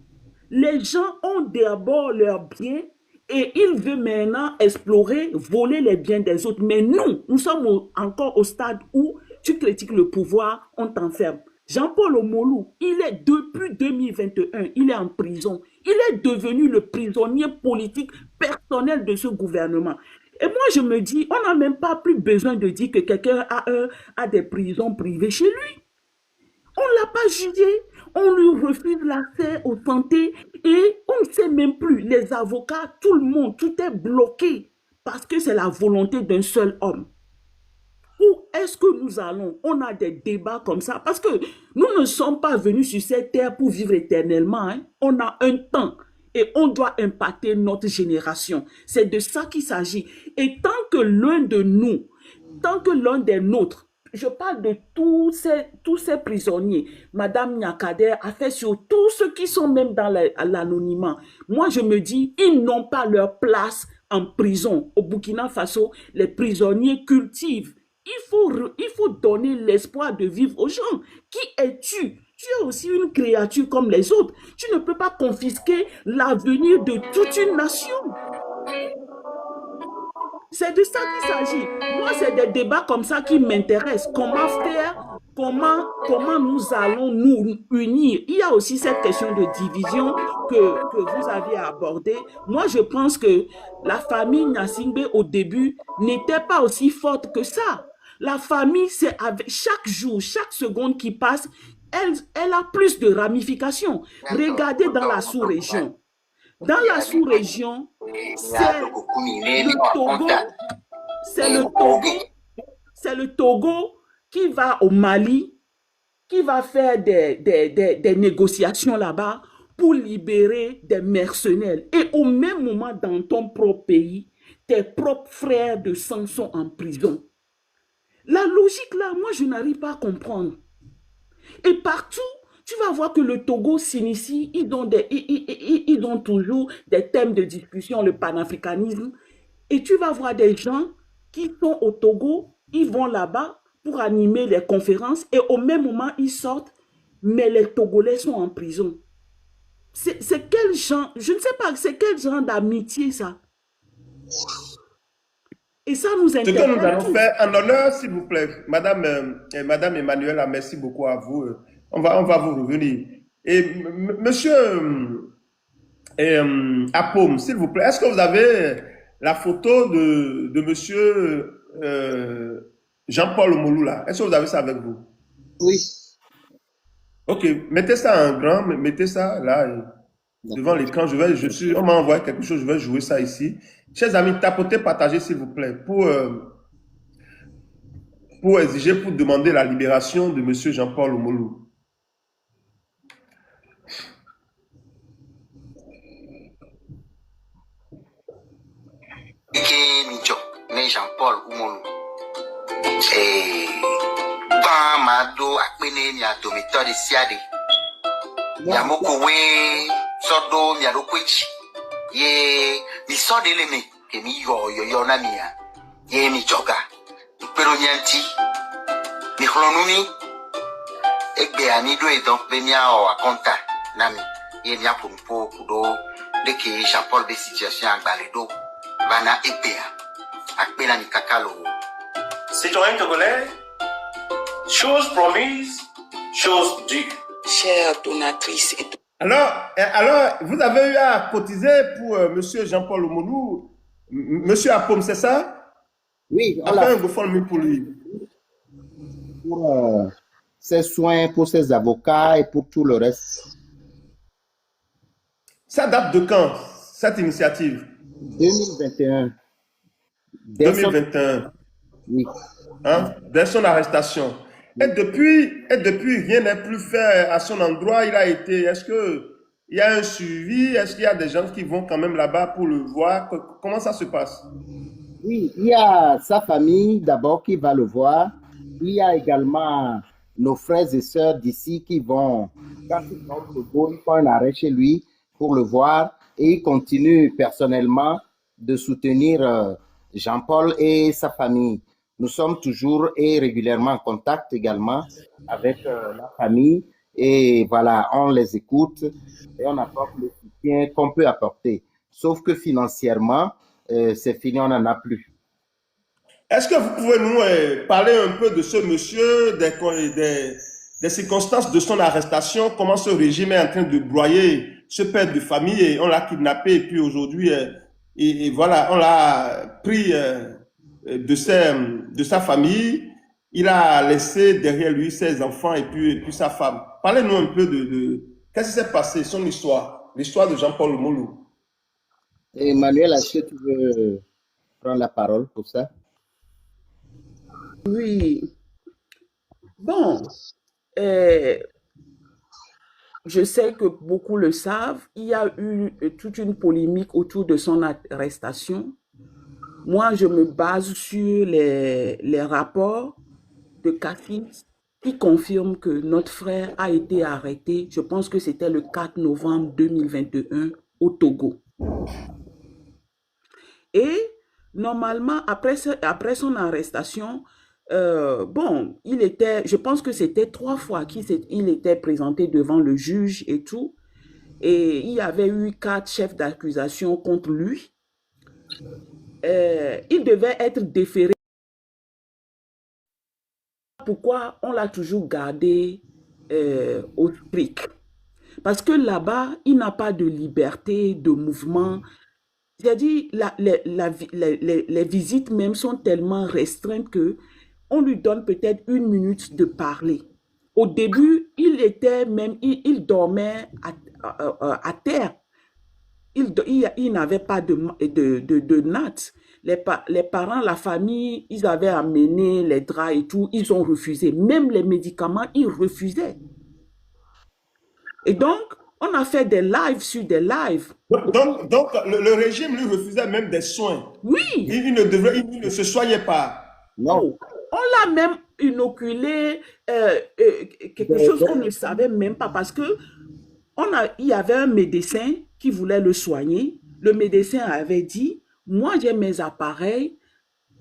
S3: Les gens ont d'abord leurs biens et ils veulent maintenant explorer, voler les biens des autres. Mais nous sommes encore au stade où tu critiques le pouvoir, on t'enferme. Jean-Paul Omolou, il est depuis 2021, il est en prison. Il est devenu le prisonnier politique personnel de ce gouvernement. Et moi, je me dis, on n'a même pas plus besoin de dire que quelqu'un a des prisons privées chez lui. On ne l'a pas jugé, on lui refuse l'accès aux santé et on ne sait même plus. Les avocats, tout le monde, tout est bloqué parce que c'est la volonté d'un seul homme. Où est-ce que nous allons? On a des débats comme ça parce que nous ne sommes pas venus sur cette terre pour vivre éternellement. Hein. On a un temps et on doit impacter notre génération. C'est de ça qu'il s'agit. Et tant que l'un de nous, tant que l'un des nôtres, je parle de tous ces prisonniers. Madame Nyakader a fait sur tous ceux qui sont même dans l'anonymat. Moi, je me dis, ils n'ont pas leur place en prison. Au Burkina Faso, les prisonniers cultivent. Il faut donner l'espoir de vivre aux gens. Qui es-tu? Tu es aussi une créature comme les autres. Tu ne peux pas confisquer l'avenir de toute une nation. C'est de ça qu'il s'agit. Moi, c'est des débats comme ça qui m'intéressent. Comment faire? Comment nous allons nous unir? Il y a aussi cette question de division que vous aviez abordée. Moi, je pense que la famille Gnassingbé, au début, n'était pas aussi forte que ça. La famille, c'est avec chaque jour, chaque seconde qui passe, elle a plus de ramifications. Regardez dans la sous-région. Dans la sous-région, c'est le Togo qui va au Mali, qui va faire des négociations là-bas pour libérer des mercenaires. Et au même moment, dans ton propre pays, tes propres frères de sang sont en prison. La logique là, moi je n'arrive pas à comprendre. Et partout, tu vas voir que le Togo s'initie, ils ont toujours des thèmes de discussion, le panafricanisme. Et tu vas voir des gens qui sont au Togo, ils vont là-bas pour animer les conférences et au même moment, ils sortent, mais les Togolais sont en prison. C'est quel genre, je ne sais pas, c'est quel genre d'amitié ça? Et ça nous
S1: Ce que
S3: interpelle
S1: nous allons
S3: tous.
S1: faire, en honneur, s'il vous plaît, Madame Emmanuela, merci beaucoup à vous. On va vous revenir. Et Monsieur Apom, s'il vous plaît, est-ce que vous avez la photo de Monsieur Jean-Paul Omolou là? Est-ce que vous avez ça avec vous?
S2: Oui.
S1: Ok, mettez ça en grand, mettez ça là devant l'écran. On m'a envoyé quelque chose, je vais jouer ça ici. Chers amis, tapotez, partagez s'il vous plaît pour exiger, pour demander la libération de Monsieur Jean-Paul Omolou.
S4: Jean-Paul Omolou. Mado akpene ni adomito de siade. Yamoko we sodo mi adokwechi. Ye mi sode leme ke mi yo na mia. Ye mi joga. Pero nyanti. Mi chlonuni egbe ani do edon be mi a o akonta nami. Ye mi apompo kudo de ke Jean-Paul de situation agbaledo bana ebea. Akpena ni kakalo.
S5: Citoyens togolais, chose promise, chose due.
S3: Chère donatrice et
S1: alors, vous avez eu à cotiser pour Monsieur Jean-Paul Omolou. Monsieur Apom, c'est ça?
S2: Oui,
S1: on a fait un GoFundMe pour lui.
S2: Pour ses soins, pour ses avocats et pour tout le reste.
S1: Ça date de quand, cette initiative?
S2: 2021.
S1: 2021.
S2: Oui.
S1: Hein? Dès son arrestation. Et depuis, rien n'est plus fait à son endroit. Est-ce qu'il y a un suivi? Est-ce qu'il y a des gens qui vont quand même là-bas pour le voir? Comment ça se passe?
S2: Oui, il y a sa famille d'abord qui va le voir. Il y a également nos frères et sœurs d'ici qui vont, quand ils vont au Togo, ils font un arrêt chez lui pour le voir et il continue personnellement de soutenir Jean-Paul et sa famille. Nous sommes toujours et régulièrement en contact également avec la famille et voilà, on les écoute et on apporte le soutien qu'on peut apporter. Sauf que financièrement, c'est fini, on n'en a plus.
S1: Est-ce que vous pouvez nous parler un peu de ce monsieur, des circonstances de son arrestation, comment ce régime est en train de broyer ce père de famille et on l'a kidnappé et puis aujourd'hui, et voilà, on l'a pris de sa famille, il a laissé derrière lui ses enfants et puis sa femme. Parlez-nous un peu de qu'est-ce qui s'est passé, son histoire, l'histoire de Jean-Paul Omolou.
S2: Emmanuel, est-ce que tu veux prendre la parole pour ça?
S3: oui. Bon, je sais que beaucoup le savent, il y a eu toute une polémique autour de son arrestation. Moi, je me base sur les rapports de CACIS qui confirment que notre frère a été arrêté, je pense que c'était le 4 novembre 2021 au Togo. Et normalement, après son arrestation, bon, je pense que c'était 3 fois qu'il était présenté devant le juge et tout. Et il y avait eu 4 chefs d'accusation contre lui. Il devait être déféré. Pourquoi on l'a toujours gardé au fric? Parce que là-bas, il n'a pas de liberté de mouvement. C'est-à-dire, les visites même sont tellement restreintes que on lui donne peut-être 1 minute de parler. Au début, il dormait à terre. Il n'avait pas de natte. Les parents, la famille, ils avaient amené les draps et tout, ils ont refusé. Même les médicaments, ils refusaient. Et donc, on a fait des lives sur des lives.
S1: Donc le régime lui refusait même des soins.
S3: Oui.
S1: Il ne se soignait pas.
S2: Non.
S3: On a même inoculé quelque chose qu'on ne savait même pas parce que il y avait un médecin qui voulait le soigner. Le médecin avait dit, moi j'ai mes appareils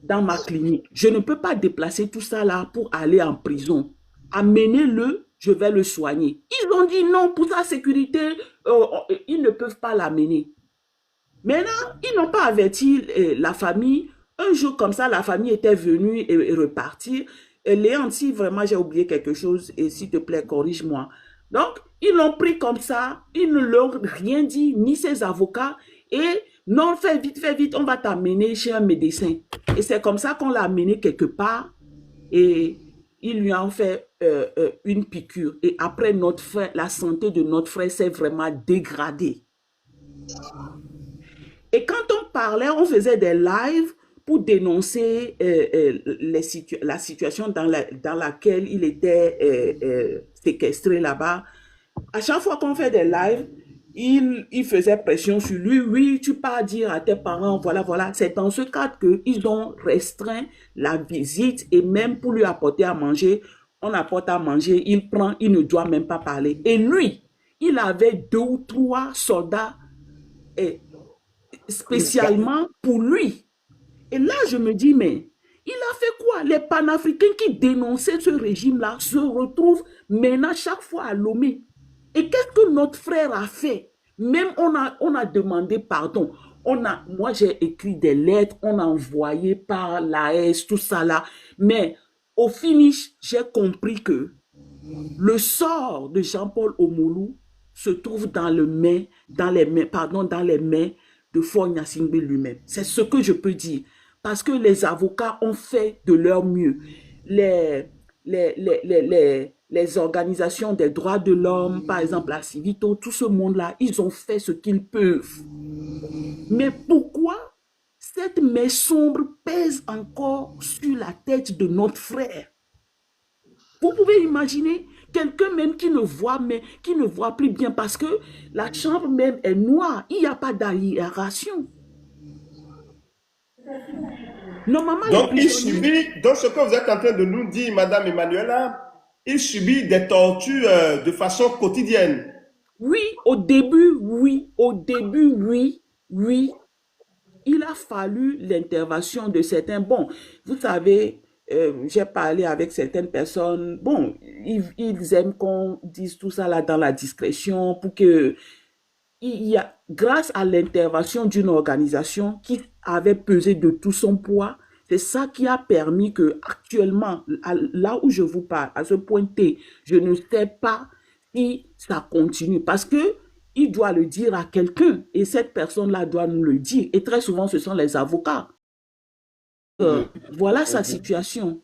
S3: dans ma clinique. Je ne peux pas déplacer tout ça là pour aller en prison. Amenez-le, je vais le soigner. Ils ont dit non, pour sa sécurité, ils ne peuvent pas l'amener. Maintenant, ils n'ont pas averti la famille. Un jour comme ça, la famille était venue et repartir. Léon, si vraiment j'ai oublié quelque chose, et s'il te plaît, corrige-moi. Donc, ils l'ont pris comme ça, ils ne leur ont rien dit, ni ses avocats, et non, fais vite, on va t'amener chez un médecin. Et c'est comme ça qu'on l'a amené quelque part, et ils lui ont fait une piqûre. Et après, notre frère, la santé de notre frère s'est vraiment dégradée. Et quand on parlait, on faisait des lives pour dénoncer la situation dans laquelle il était séquestré là-bas. À chaque fois qu'on fait des lives, il faisait pression sur lui. Oui, tu peux dire à tes parents, voilà. C'est dans ce cadre qu'ils ont restreint la visite et même pour lui apporter à manger, on apporte à manger, il prend, il ne doit même pas parler. Et lui, il avait 2 ou 3 soldats spécialement pour lui. Et là, je me dis, mais il a fait quoi? Les panafricains qui dénonçaient ce régime-là se retrouvent maintenant chaque fois à Lomé. Et qu'est-ce que notre frère a fait? Même on a demandé pardon. Moi, j'ai écrit des lettres, on a envoyé par l'AS, tout ça là. Mais au finish, j'ai compris que le sort de Jean-Paul Omolou se trouve dans les mains de Faure Gnassingbé lui-même. C'est ce que je peux dire. Parce que les avocats ont fait de leur mieux. Les organisations des droits de l'homme, par exemple la Civito, tout ce monde-là, ils ont fait ce qu'ils peuvent. Mais pourquoi cette main sombre pèse encore sur la tête de notre frère? Vous pouvez imaginer quelqu'un même qui ne voit plus bien parce que la chambre même est noire. Il n'y a pas d'aération.
S1: Normalement, donc, il subit, donc ce que vous êtes en train de nous dire, Madame Emmanuela, il subit des tortures de façon quotidienne.
S3: Oui, au début, oui. Il a fallu l'intervention de certains. Bon, vous savez, j'ai parlé avec certaines personnes. Bon, ils aiment qu'on dise tout ça là dans la discrétion pour que grâce à l'intervention d'une organisation qui avait pesé de tout son poids, c'est ça qui a permis que actuellement, là où je vous parle, à ce point T, je ne sais pas si ça continue parce que il doit le dire à quelqu'un et cette personne-là doit nous le dire. Et très souvent, ce sont les avocats. Voilà sa situation.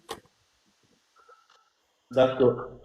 S5: D'accord.